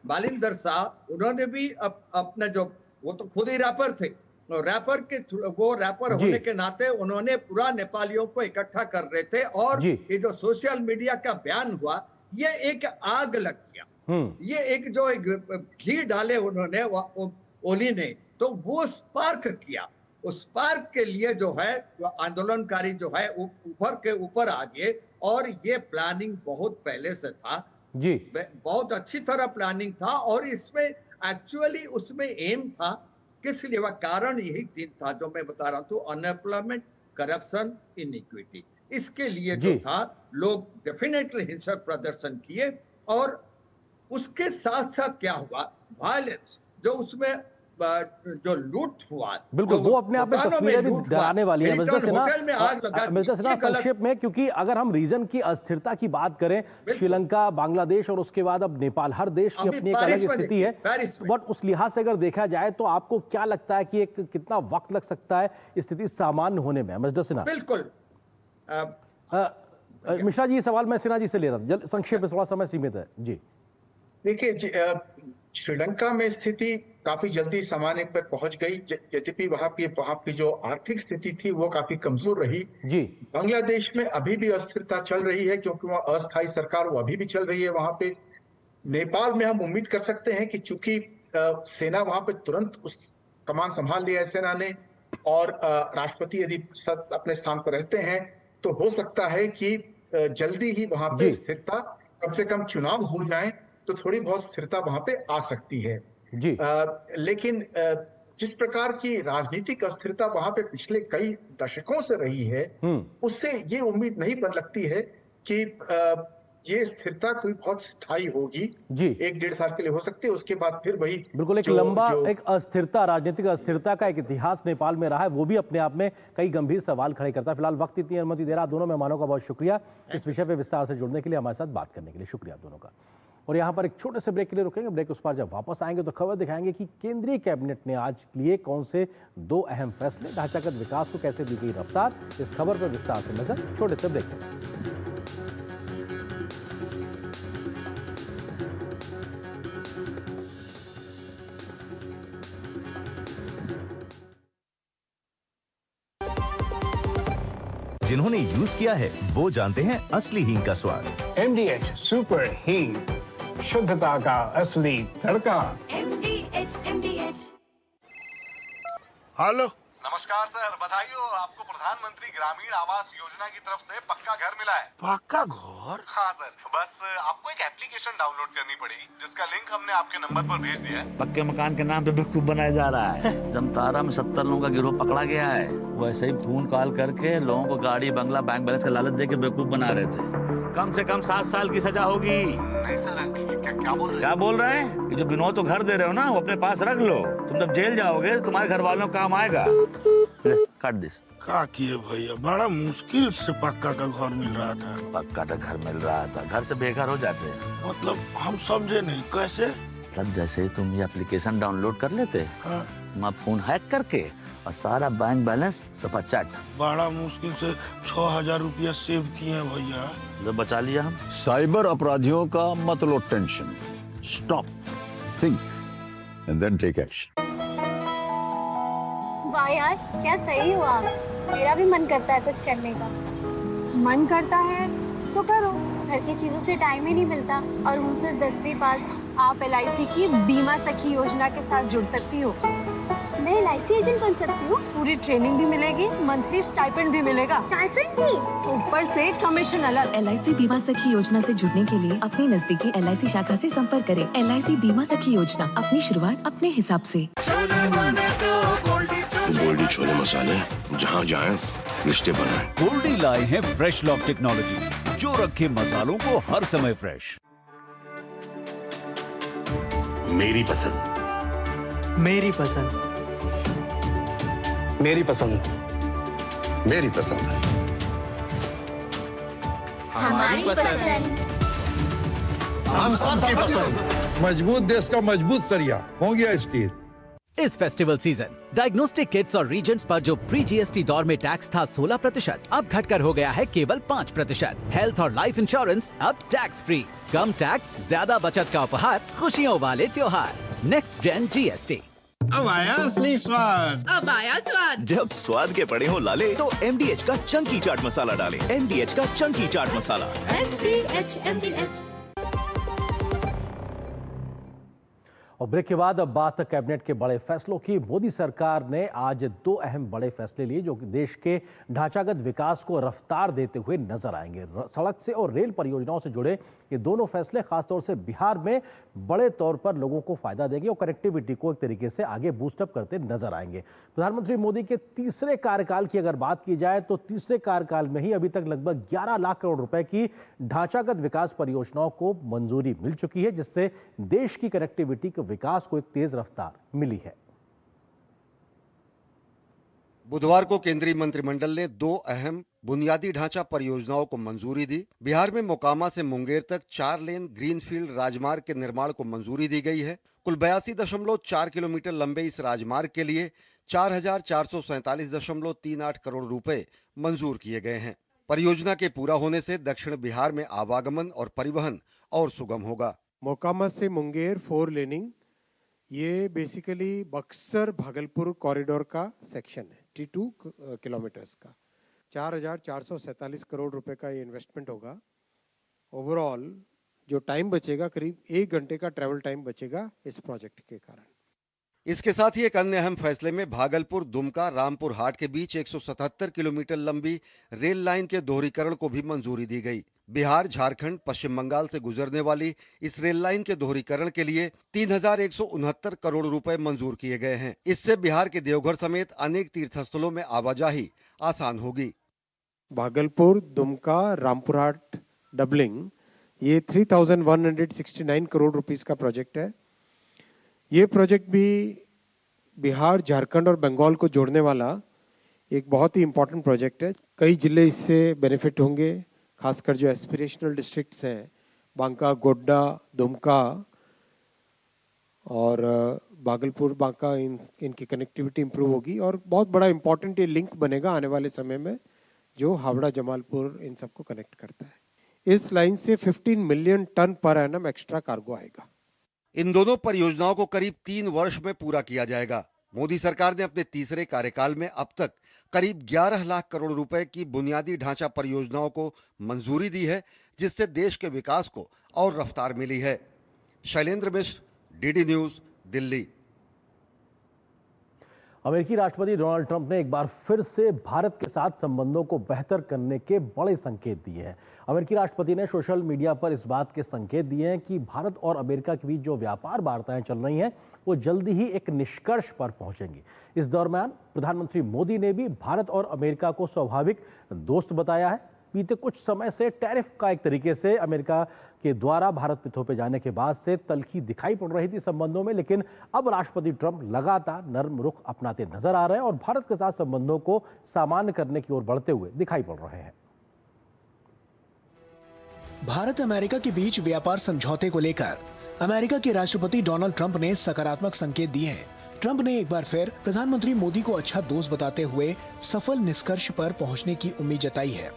बालिंदर शाह, उन्होंने भी अपने जो, वो तो खुद ही रैपर थे, रैपर होने के नाते उन्होंने पूरा नेपालियों को इकट्ठा कर रहे थे। और ये जो सोशल मीडिया का बयान हुआ, ये एक आग लग गया। ये एक जो घी डाले उन्होंने ओली ने, तो वो स्पार्क किया। उस स्पार्क के लिए जो है आंदोलनकारी जो है ऊपर के ऊपर आ गए, और ये प्लानिंग बहुत पहले से था जी, बहुत अच्छी तरह प्लानिंग था। और इसमें एक्चुअली उसमें एम था, किस लिए? कारण यही तीन था जो मैं बता रहा हूँ, अनएम्प्लॉयमेंट, करप्शन, इनइक्विटी। इसके लिए जो था लोग डेफिनेटली हिंसक प्रदर्शन किए, और उसके साथ साथ क्या हुआ, वायलेंस जो उसमें जो लूट हुआ, बिल्कुल वो अपने आप में तस्वीरें भी डराने वाली है मिस्टर सिन्हा। संक्षेप में, क्योंकि अगर हम रीजन की अस्थिरता की बात करें, श्रीलंका, बांग्लादेश और उसके बाद अब नेपाल, हर देश की अपनी एक अलग स्थिति है, बट उस लिहाज से अगर देखा जाए तो आपको क्या लगता है कि एक कितना वक्त लग सकता है स्थिति सामान्य होने में? मिस्टर सिन्हा। बिल्कुल मिश्रा जी, ये सवाल मैं सिन्हा जी से ले रहा था, संक्षेप में, थोड़ा समय सीमित है जी। देखिए, श्रीलंका में स्थिति काफी जल्दी सामान्य पर पहुंच गई, यद्यपि वहां की जो आर्थिक स्थिति थी वो काफी कमजोर रही जी। बांग्लादेश में अभी भी अस्थिरता चल रही है, क्योंकि वहाँ अस्थायी सरकार वो अभी भी चल रही है वहां पे। नेपाल में हम उम्मीद कर सकते हैं कि चूंकि सेना वहां पे तुरंत उस कमान संभाल लिया है सेना ने, और राष्ट्रपति यदि अपने स्थान पर रहते हैं, तो हो सकता है कि जल्दी ही वहां पे स्थिरता, कम से कम चुनाव हो जाए तो थोड़ी बहुत स्थिरता वहां पे आ सकती है जी। लेकिन जिस प्रकार की राजनीतिक अस्थिरता वहां पे पिछले कई दशकों से रही है, उससे ये उम्मीद नहीं बन लगती है कि ये स्थिरता कोई बहुत स्थायी होगी जी। 1-1.5 साल के लिए हो सकती है, उसके बाद फिर वही बिल्कुल एक लंबा एक अस्थिरता, राजनीतिक अस्थिरता का एक इतिहास नेपाल में रहा है, वो भी अपने आप में कई गंभीर सवाल खड़े करता है। फिलहाल वक्त इतनी अनुमति दे रहा, दोनों मेहमानों का बहुत शुक्रिया इस विषय पे विस्तार से जुड़ने के लिए, हमारे साथ बात करने के लिए, शुक्रिया दोनों का। और यहाँ पर एक छोटे से ब्रेक के लिए रुकेंगे, ब्रेक उस पर जब वापस आएंगे तो खबर दिखाएंगे कि केंद्रीय कैबिनेट ने आज लिए कौन से 2 अहम फैसले, ढांचागत विकास को कैसे दी गई रफ्तार, इस खबर पर विस्तार से नजर छोटे से ब्रेक में। जिन्होंने यूज किया है वो जानते हैं असली हींग का स्वाद। MDH सुपर हींग, शुद्धता का असली तड़का। MDH। हेलो, नमस्कार सर, बधाई हो, आपको प्रधानमंत्री ग्रामीण आवास योजना की तरफ से पक्का घर मिला है। पक्का घर? हाँ सर, बस आपको एक एप्लीकेशन डाउनलोड करनी पड़ेगी, जिसका लिंक हमने आपके नंबर पर भेज दिया है। पक्के मकान के नाम पे बेवकूफ बनाया जा रहा है। जमतारा में 70 लोगों का गिरोह पकड़ा गया है, वैसे ही फोन कॉल करके लोगों को गाड़ी, बंगला, बैंक बैलेंस का लालच देके बेवकूफ बना रहे थे। कम से कम 7 साल की सजा होगी। नहीं सर, क्या बोल रहे हैं? क्या बोल रहे हैं? ये जो विनोद तो घर दे रहे हो ना, वो अपने पास रख लो, तुम जब जेल जाओगे तुम्हारे घर वालों को काम आएगा। काट दिस। क्या किए भैया, बड़ा मुश्किल से पक्का का घर मिल रहा था। पक्का का घर मिल रहा था, घर से बेघर हो जाते हैं। मतलब हम समझे नहीं, कैसे? मतलब जैसे तुम ये एप्लीकेशन डाउनलोड कर लेते, हाँ। तुम फोन हैक करके और सारा बैंक बैलेंस सपाचट। बड़ा मुश्किल से 6000 रुपया सेव किए हैं भैया। जो बचा लिया हम। साइबर अपराधियों का मत लो tension, stop, think and then take action. वाह यार, क्या सही हो आप। मेरा भी मन करता है कुछ करने का। मन करता है तो करो, घर की चीजों से टाइम ही नहीं मिलता, और हूँ सिर्फ 10वीं पास। आप LIC की बीमा सखी योजना के साथ जुड़ सकती हो। मैं LIC एजेंट बन सकती हूँ? पूरी ट्रेनिंग भी मिलेगी, मंथली स्टाइपेंड भी मिलेगा। स्टाइपेंड भी? ऊपर से कमीशन अलग। LIC बीमा सखी योजना से जुड़ने के लिए अपनी नजदीकी LIC शाखा से संपर्क करें। LIC बीमा सखी योजना, अपनी शुरुआत अपने हिसाब से। गोल्डी छोले मसाले, जहाँ जाएं रिश्ते बनाएं। गोल्डी लाए हैं फ्रेश लॉक टेक्नोलॉजी, जो रखे मसालों को हर समय फ्रेश। मेरी पसंद, मेरी पसंद, मेरी पसंद, मेरी पसंद, हमारी पसंद, हम सबकी पसंद। मजबूत देश का मजबूत सरिया हो गया स्टील। इस फेस्टिवल सीजन डायग्नोस्टिक किट्स और रीजेंट्स पर जो प्री GST दौर में टैक्स था 16%, अब घटकर हो गया है केवल 5%। हेल्थ और लाइफ इंश्योरेंस अब टैक्स फ्री, कम टैक्स, ज्यादा बचत का उपहार, खुशियों वाले त्योहार। Next gen GST। अब आया असली स्वाद। अब आया स्वाद। जब स्वाद के पड़े हो लाले तो MDH का चंकी चाट मसाला डालें। MDH का चंकी चाट मसाला। MDH। और ब्रेक के बाद अब बात कैबिनेट के बड़े फैसलों की। मोदी सरकार ने आज दो अहम बड़े फैसले लिए जो कि देश के ढांचागत विकास को रफ्तार देते हुए नजर आएंगे। सड़क से और रेल परियोजनाओं से जुड़े ये दोनों फैसले खासतौर से बिहार में बड़े तौर पर लोगों को फायदा देंगे और कनेक्टिविटी को एक तरीके से आगे बूस्टअप करते नजर आएंगे। प्रधानमंत्री मोदी के तीसरे कार्यकाल की अगर बात की जाए तो तीसरे कार्यकाल में ही अभी तक लगभग 11 लाख करोड़ रुपए की ढांचागत विकास परियोजनाओं को मंजूरी मिल चुकी है, जिससे देश की कनेक्टिविटी के विकास को एक तेज रफ्तार मिली है। बुधवार को केंद्रीय मंत्रिमंडल ने दो अहम बुनियादी ढांचा परियोजनाओं को मंजूरी दी। बिहार में मोकामा से मुंगेर तक 4 लेन ग्रीनफील्ड राजमार्ग के निर्माण को मंजूरी दी गई है। कुल 82.4 किलोमीटर लंबे इस राजमार्ग के लिए 4,447.38 करोड़ रुपए मंजूर किए गए हैं। परियोजना के पूरा होने से दक्षिण बिहार में आवागमन और परिवहन और सुगम होगा। मोकामा से मुंगेर 4 लेनिंग, ये बेसिकली बक्सर भागलपुर कॉरिडोर का सेक्शन है, 32 किलोमीटर्स का। 4,447 करोड़ रुपए का ये इन्वेस्टमेंट होगा। ओवरऑल जो टाइम बचेगा, करीब 1 घंटे का ट्रैवल टाइम बचेगा इस प्रोजेक्ट के कारण। इसके साथ ही एक अन्य अहम फैसले में भागलपुर दुमका रामपुर हाट के बीच 177 किलोमीटर लंबी रेल लाइन के दोहरीकरण को भी मंजूरी दी गई। बिहार, झारखंड, पश्चिम बंगाल से गुजरने वाली इस रेल लाइन के दोहरीकरण के लिए 3,169 करोड़ रुपए मंजूर किए गए हैं। इससे बिहार के देवघर समेत अनेक तीर्थस्थलों में आवाजाही आसान होगी। भागलपुर दुमका रामपुर हाट डबलिंग, ये 3,169 करोड़ रुपीस का प्रोजेक्ट है। ये प्रोजेक्ट भी बिहार, झारखंड और बंगाल को जोड़ने वाला एक बहुत ही इम्पोर्टेंट प्रोजेक्ट है। कई जिले इससे बेनिफिट होंगे, खासकर जो एस्पिरेशनल डिस्ट्रिक्ट्स हैं, बांका, गोड्डा, दुमका और भागलपुर, बांका, इनकी कनेक्टिविटी इंप्रूव होगी और बहुत बड़ा इम्पोर्टेंट ये लिंक बनेगा आने वाले समय में, जो हावड़ा, जमालपुर इन सबको कनेक्ट करता है। इस लाइन से 15 मिलियन टन पर एनम एक्स्ट्रा कार्गो आएगा। इन दोनों परियोजनाओं को करीब 3 वर्ष में पूरा किया जाएगा। मोदी सरकार ने अपने तीसरे कार्यकाल में अब तक करीब 11 लाख करोड़ रुपए की बुनियादी ढांचा परियोजनाओं को मंजूरी दी है, जिससे देश के विकास को और रफ्तार मिली है। शैलेंद्र मिश्र, डीडी न्यूज, दिल्ली। अमेरिकी राष्ट्रपति डोनाल्ड ट्रंप ने एक बार फिर से भारत के साथ संबंधों को बेहतर करने के बड़े संकेत दिए हैं। अमेरिकी राष्ट्रपति ने सोशल मीडिया पर इस बात के संकेत दिए हैं कि भारत और अमेरिका के बीच जो व्यापार वार्ताएं चल रही हैं वो जल्दी ही एक निष्कर्ष पर पहुंचेंगी। इस दौरान प्रधानमंत्री मोदी ने भी भारत और अमेरिका को स्वाभाविक दोस्त बताया है। बीते कुछ समय से टैरिफ का एक तरीके से अमेरिका के द्वारा भारत पे थोपे जाने के बाद से तल्खी दिखाई पड़ रही थी संबंधों में, लेकिन अब राष्ट्रपति ट्रंप लगातार नर्म रुख अपनाते नजर आ रहे हैं और भारत के साथ संबंधों को सामान्य करने की ओर बढ़ते हुए दिखाई पड़ रहे हैं। भारत अमेरिका के बीच व्यापार समझौते को लेकर अमेरिका के राष्ट्रपति डोनाल्ड ट्रंप ने सकारात्मक संकेत दिए हैं। ट्रंप ने एक बार फिर प्रधानमंत्री मोदी को अच्छा दोस्त बताते हुए सफल निष्कर्ष पर पहुंचने की उम्मीद जताई है।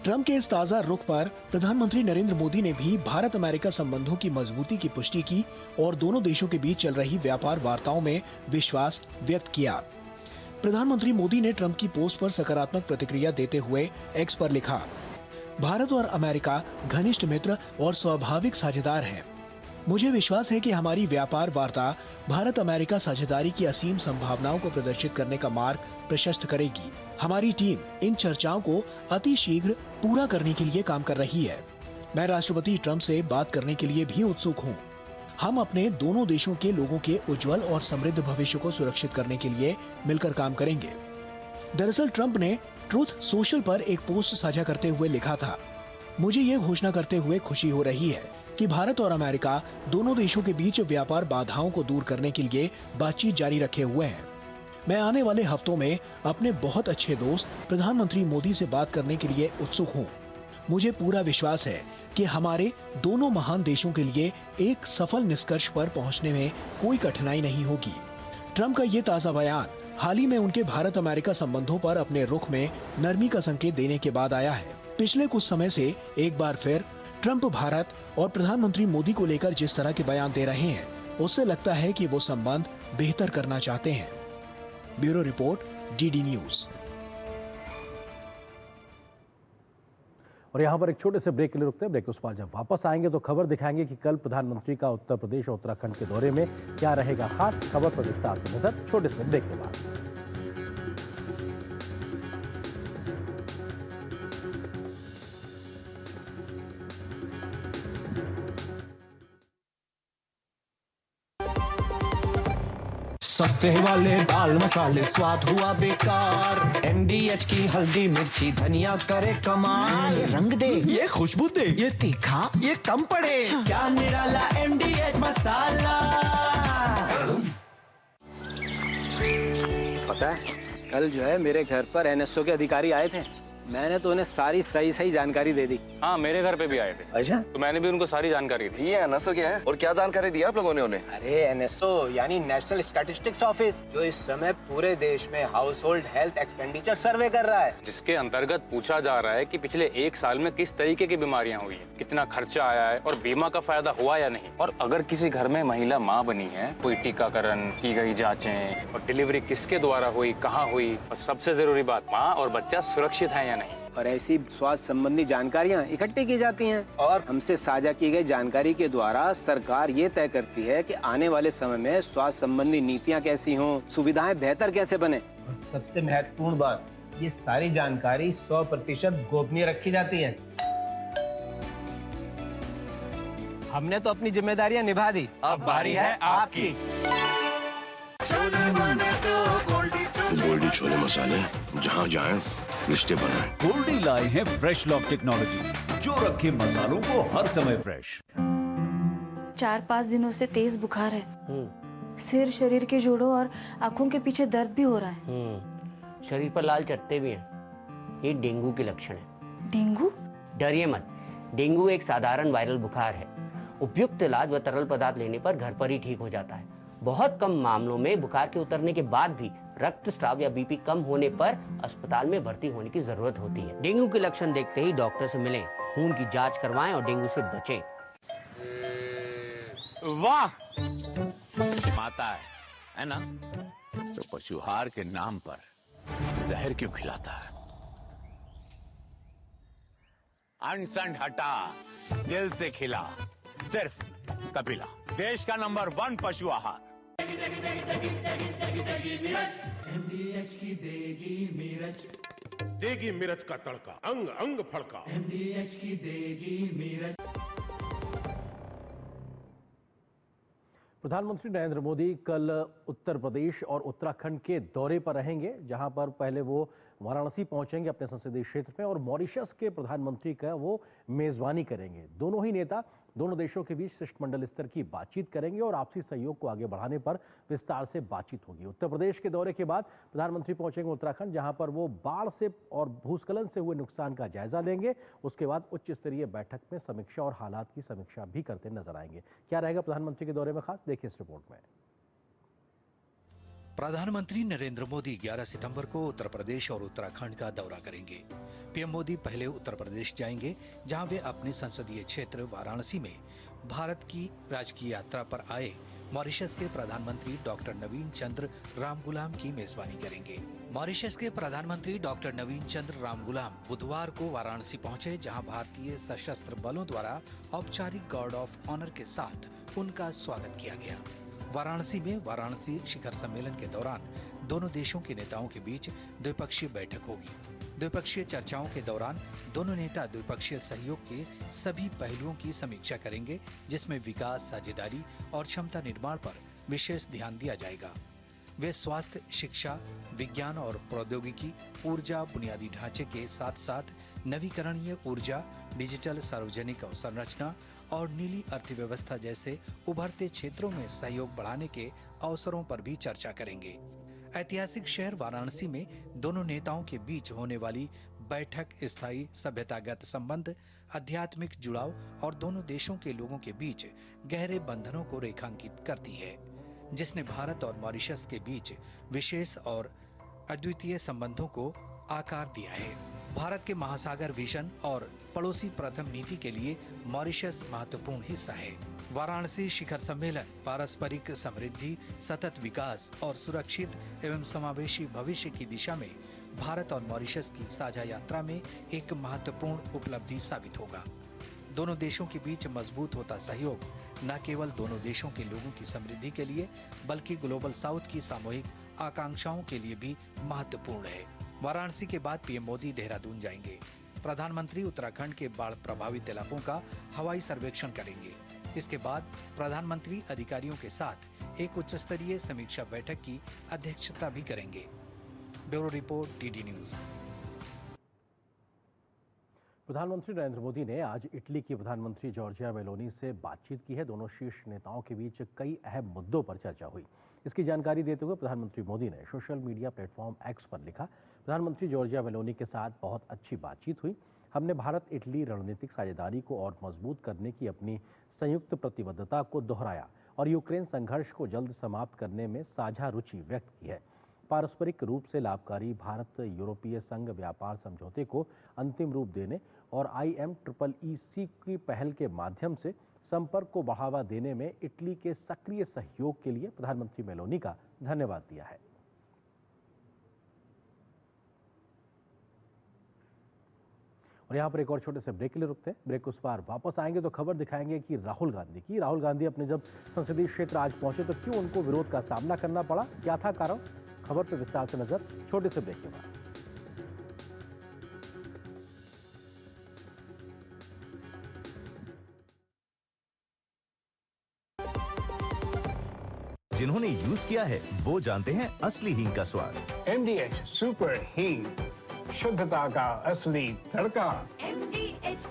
ट्रंप के इस ताजा रुख पर प्रधानमंत्री नरेंद्र मोदी ने भी भारत अमेरिका संबंधों की मजबूती की पुष्टि की और दोनों देशों के बीच चल रही व्यापार वार्ताओं में विश्वास व्यक्त किया। प्रधानमंत्री मोदी ने ट्रंप की पोस्ट पर सकारात्मक प्रतिक्रिया देते हुए एक्स पर लिखा, भारत और अमेरिका घनिष्ठ मित्र और स्वाभाविक साझेदार हैं। मुझे विश्वास है कि हमारी व्यापार वार्ता भारत अमेरिका साझेदारी की असीम संभावनाओं को प्रदर्शित करने का मार्ग प्रशस्त करेगी। हमारी टीम इन चर्चाओं को अति शीघ्र पूरा करने के लिए काम कर रही है। मैं राष्ट्रपति ट्रंप से बात करने के लिए भी उत्सुक हूँ। हम अपने दोनों देशों के लोगों के उज्जवल और समृद्ध भविष्य को सुरक्षित करने के लिए मिलकर काम करेंगे। दरअसल ट्रंप ने ट्रूथ सोशल पर एक पोस्ट साझा करते हुए लिखा था, मुझे ये घोषणा करते हुए खुशी हो रही है कि भारत और अमेरिका दोनों देशों के बीच व्यापार बाधाओं को दूर करने के लिए बातचीत जारी रखे हुए हैं। मैं आने वाले हफ्तों में अपने बहुत अच्छे दोस्त प्रधानमंत्री मोदी से बात करने के लिए उत्सुक हूँ। मुझे पूरा विश्वास है कि हमारे दोनों महान देशों के लिए एक सफल निष्कर्ष पर पहुंचने में कोई कठिनाई नहीं होगी। ट्रंप का ये ताजा बयान हाल ही में उनके भारत अमेरिका संबंधों पर अपने रुख में नरमी का संकेत देने के बाद आया है। पिछले कुछ समय से एक बार फिर ट्रंप भारत और प्रधानमंत्री मोदी को लेकर जिस तरह के बयान दे रहे हैं, उससे लगता है कि वो संबंध बेहतर करना चाहते हैं। Bureau report, DD news. और यहाँ पर एक छोटे से ब्रेक के लिए रुकते हैं। ब्रेक के उस पार जब वापस आएंगे तो खबर दिखाएंगे कि कल प्रधानमंत्री का उत्तर प्रदेश और उत्तराखंड के दौरे में क्या रहेगा खास। खबर पर विस्तार से नजर छोटे से ब्रेक के बाद। सस्ते वाले दाल मसाले स्वाद हुआ बेकार। MDH की हल्दी मिर्ची धनिया करे कमाल। ये रंग दे, ये खुशबू दे, ये तीखा, ये कम पड़े। क्या निराला MDH मसाला। पता है कल जो है मेरे घर पर NSO के अधिकारी आए थे। मैंने तो उन्हें सारी सही जानकारी दे दी। हाँ, मेरे घर पे भी आए थे। अच्छा, तो मैंने भी उनको सारी जानकारी दी। ये NSO क्या है और क्या जानकारी दी आप लोगों ने उन्हें? अरे NSO यानी नेशनल स्टैटिस्टिक्स ऑफिस, जो इस समय पूरे देश में हाउस होल्ड हेल्थ एक्सपेंडिचर सर्वे कर रहा है, जिसके अंतर्गत पूछा जा रहा है कि पिछले 1 साल में किस तरीके की बीमारियां हुई हैं, कितना खर्चा आया है और बीमा का फायदा हुआ या नहीं। और अगर किसी घर में महिला माँ बनी है, कोई टीकाकरण की गई जाँचें और डिलीवरी किसके द्वारा हुई, कहाँ हुई, और सबसे जरूरी बात, माँ और बच्चा सुरक्षित है या नहीं। और ऐसी स्वास्थ्य संबंधी जानकारियां इकट्ठी की जाती हैं और हमसे साझा की गई जानकारी के द्वारा सरकार ये तय करती है कि आने वाले समय में स्वास्थ्य संबंधी नीतियां कैसी हों, सुविधाएं बेहतर कैसे बने। और सबसे महत्वपूर्ण बात, ये सारी जानकारी 100% गोपनीय रखी जाती है। हमने तो अपनी जिम्मेदारियां निभा दी, अब बारी है आपकी। गोल्डी छोले मसाले, जहाँ जाएं रिश्ते बनाएं। गोल्डी लाए हैं फ्रेश लॉक टेक्नोलॉजी, जो रखे मसालों को हर समय फ्रेश। 4-5 दिनों से तेज बुखार है। सिर, शरीर के जोड़ों और आंखों के पीछे दर्द भी हो रहा है। शरीर पर लाल चट्टे भी हैं। ये डेंगू के लक्षण है। डेंगू? डरिए मत, डेंगू एक साधारण वायरल बुखार है। उपयुक्त इलाज व तरल पदार्थ लेने पर घर पर ही ठीक हो जाता है। बहुत कम मामलों में बुखार के उतरने के बाद भी रक्तस्राव या बीपी कम होने पर अस्पताल में भर्ती होने की जरूरत होती है। डेंगू के लक्षण देखते ही डॉक्टर से मिलें, खून की जांच करवाएं और डेंगू से बचें। वाह, माता है ना, तो पशुहार के नाम पर जहर क्यों खिलाता है? अनसन हटा, दिल से खिला, सिर्फ कपिला, देश का नंबर 1 पशु आहार। MDH की देगी मिर्च, देगी मिर्च का तड़का, अंग अंग फड़का। MDH की देगी मिर्च। प्रधानमंत्री नरेंद्र मोदी कल उत्तर प्रदेश और उत्तराखंड के दौरे पर रहेंगे, जहां पर पहले वो वाराणसी पहुंचेंगे अपने संसदीय क्षेत्र में और मॉरिशस के प्रधानमंत्री का वो मेजबानी करेंगे। दोनों ही नेता दोनों देशों के बीच शिष्टमंडल स्तर की बातचीत करेंगे और आपसी सहयोग को आगे बढ़ाने पर विस्तार से बातचीत होगी। उत्तर प्रदेश के दौरे के बाद प्रधानमंत्री पहुंचेंगे उत्तराखंड, जहां पर वो बाढ़ से और भूस्खलन से हुए नुकसान का जायजा लेंगे। उसके बाद उच्च स्तरीय बैठक में समीक्षा और हालात की समीक्षा भी करते नजर आएंगे। क्या रहेगा प्रधानमंत्री के दौरे में खास, देखिए इस रिपोर्ट में। प्रधानमंत्री नरेंद्र मोदी 11 सितंबर को उत्तर प्रदेश और उत्तराखंड का दौरा करेंगे। पीएम मोदी पहले उत्तर प्रदेश जाएंगे, जहां वे अपने संसदीय क्षेत्र वाराणसी में भारत की राजकीय यात्रा पर आए मॉरिशस के प्रधानमंत्री डॉक्टर नवीन चंद्र रामगुलाम की मेजबानी करेंगे। मॉरिशस के प्रधानमंत्री डॉक्टर नवीन चंद्र रामगुलाम बुधवार को वाराणसी पहुंचे, जहां भारतीय सशस्त्र बलों द्वारा औपचारिक गार्ड ऑफ ऑनर के साथ उनका स्वागत किया गया। वाराणसी में वाराणसी शिखर सम्मेलन के दौरान दोनों देशों के नेताओं के बीच द्विपक्षीय बैठक होगी। द्विपक्षीय चर्चाओं के दौरान दोनों नेता द्विपक्षीय सहयोग के सभी पहलुओं की समीक्षा करेंगे, जिसमें विकास, साझेदारी और क्षमता निर्माण पर विशेष ध्यान दिया जाएगा। वे स्वास्थ्य, शिक्षा, विज्ञान और प्रौद्योगिकी, ऊर्जा, बुनियादी ढांचे के साथ साथ नवीकरणीय ऊर्जा, डिजिटल सार्वजनिक अवसंरचना और नीली अर्थव्यवस्था जैसे उभरते क्षेत्रों में सहयोग बढ़ाने के अवसरों पर भी चर्चा करेंगे। ऐतिहासिक शहर वाराणसी में दोनों नेताओं के बीच होने वाली बैठक स्थायी सभ्यतागत संबंध, आध्यात्मिक जुड़ाव और दोनों देशों के लोगों के बीच गहरे बंधनों को रेखांकित करती है, जिसने भारत और मॉरिशस के बीच विशेष और अद्वितीय संबंधों को आकार दिया है। भारत के महासागर विजन और पड़ोसी प्रथम नीति के लिए मॉरिशस महत्वपूर्ण हिस्सा है। वाराणसी शिखर सम्मेलन पारस्परिक समृद्धि, सतत विकास और सुरक्षित एवं समावेशी भविष्य की दिशा में भारत और मॉरिशस की साझा यात्रा में एक महत्वपूर्ण उपलब्धि साबित होगा। दोनों देशों के बीच मजबूत होता सहयोग न केवल दोनों देशों के लोगों की समृद्धि के लिए बल्कि ग्लोबल साउथ की सामूहिक आकांक्षाओं के लिए भी महत्वपूर्ण है। वाराणसी के बाद पीएम मोदी देहरादून जाएंगे। प्रधानमंत्री उत्तराखंड के बाढ़ प्रभावित इलाकों का हवाई सर्वेक्षण करेंगे। इसके बाद प्रधानमंत्री अधिकारियों के साथ एक उच्च स्तरीय समीक्षा बैठक की अध्यक्षता भी करेंगे। Bureau report, DD news. प्रधानमंत्री नरेंद्र मोदी ने आज इटली की प्रधानमंत्री जॉर्जिया मेलोनी से बातचीत की है। दोनों शीर्ष नेताओं के बीच कई अहम मुद्दों पर चर्चा हुई। इसकी जानकारी देते हुए प्रधानमंत्री मोदी ने सोशल मीडिया प्लेटफॉर्म एक्स पर लिखा, प्रधानमंत्री जॉर्जिया मेलोनी के साथ बहुत अच्छी बातचीत हुई। हमने भारत इटली रणनीतिक साझेदारी को और मजबूत करने की अपनी संयुक्त प्रतिबद्धता को दोहराया और यूक्रेन संघर्ष को जल्द समाप्त करने में साझा रुचि व्यक्त की है। पारस्परिक रूप से लाभकारी भारत यूरोपीय संघ व्यापार समझौते को अंतिम रूप देने और IMEEC की पहल के माध्यम से संपर्क को बढ़ावा देने में इटली के सक्रिय सहयोग के लिए प्रधानमंत्री मेलोनी का धन्यवाद दिया है। और यहाँ पर एक और छोटे से ब्रेक के लिए रुकते हैं। ब्रेक उस पार वापस आएंगे तो खबर दिखाएंगे कि राहुल गांधी अपने जब संसदीय क्षेत्र आज पहुंचे तो क्यों उनको विरोध का सामना करना पड़ा, क्या था कारण। खबर पर विस्तार से नजर छोटे से ब्रेक के बाद। जिन्होंने यूज किया है वो जानते हैं असली हींग का स्वाद। MDH सुपर हींग, शुद्धता का असली तड़का। MDH।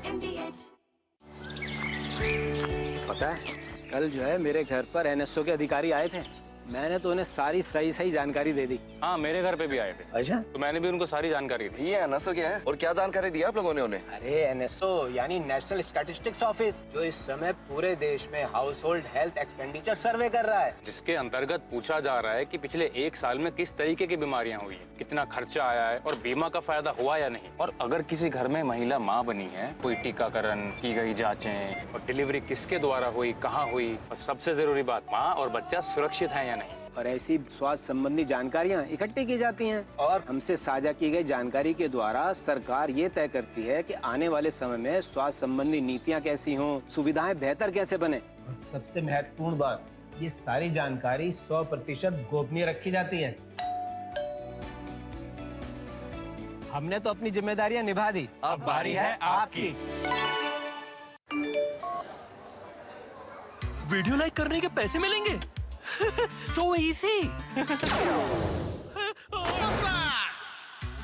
पता है कल जो है मेरे घर पर NSO के अधिकारी आए थे। मैंने तो उन्हें सारी सही जानकारी दे दी। हाँ, मेरे घर पे भी आए थे। अच्छा, तो मैंने भी उनको सारी जानकारी दी। ये NSO क्या है और क्या जानकारी दी आप लोगों ने उन्हें? अरे NSO यानी नेशनल स्टैटिस्टिक्स ऑफिस, जो इस समय पूरे देश में हाउस होल्ड हेल्थ एक्सपेंडिचर सर्वे कर रहा है, जिसके अंतर्गत पूछा जा रहा है कि पिछले एक साल में किस तरीके की बीमारियां हुई हैं, कितना खर्चा आया है और बीमा का फायदा हुआ या नहीं। और अगर किसी घर में महिला माँ बनी है, कोई टीकाकरण की गई जाँचें और डिलीवरी किसके द्वारा हुई, कहाँ हुई, और सबसे जरूरी बात, माँ और बच्चा सुरक्षित है या नहीं। और ऐसी स्वास्थ्य संबंधी जानकारियां इकट्ठी की जाती हैं और हमसे साझा की गई जानकारी के द्वारा सरकार ये तय करती है कि आने वाले समय में स्वास्थ्य संबंधी नीतियां कैसी हों, सुविधाएं बेहतर कैसे बने। और सबसे महत्वपूर्ण बात, ये सारी जानकारी 100% गोपनीय रखी जाती है। हमने तो अपनी जिम्मेदारियां निभा दी, अब बारी है आपकी। वीडियो लाइक करने के पैसे मिलेंगे? So easy।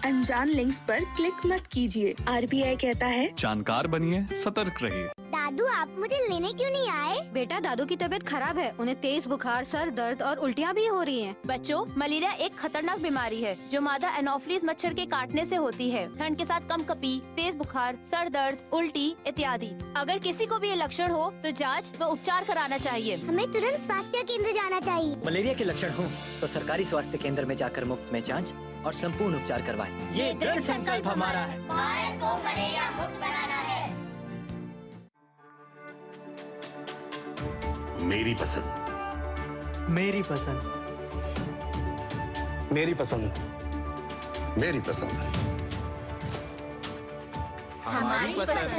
अनजान लिंक्स पर क्लिक मत कीजिए। RBI कहता है जानकार बनिए, सतर्क रहिए। दादू, आप मुझे लेने क्यों नहीं आए? बेटा, दादू की तबीयत खराब है। उन्हें तेज बुखार, सर दर्द और उल्टियाँ भी हो रही हैं। बच्चों, मलेरिया एक खतरनाक बीमारी है जो मादा एनोफिलीज मच्छर के काटने से होती है। ठंड के साथ कंपकपी, तेज बुखार, सर दर्द, उल्टी इत्यादि। अगर किसी को भी ये लक्षण हो तो जांच व उपचार कराना चाहिए। हमें तुरंत स्वास्थ्य केंद्र जाना चाहिए। मलेरिया के लक्षण हो तो सरकारी स्वास्थ्य केंद्र में जाकर मुफ्त में जांच और संपूर्ण उपचार करवाएं। ये दृढ़ संकल्प हमारा है। भारत को मलेरिया मुक्त बनाना है। मेरी पसंद। मेरी पसंद। मेरी पसंद। मेरी पसंद। हमारी पसंद।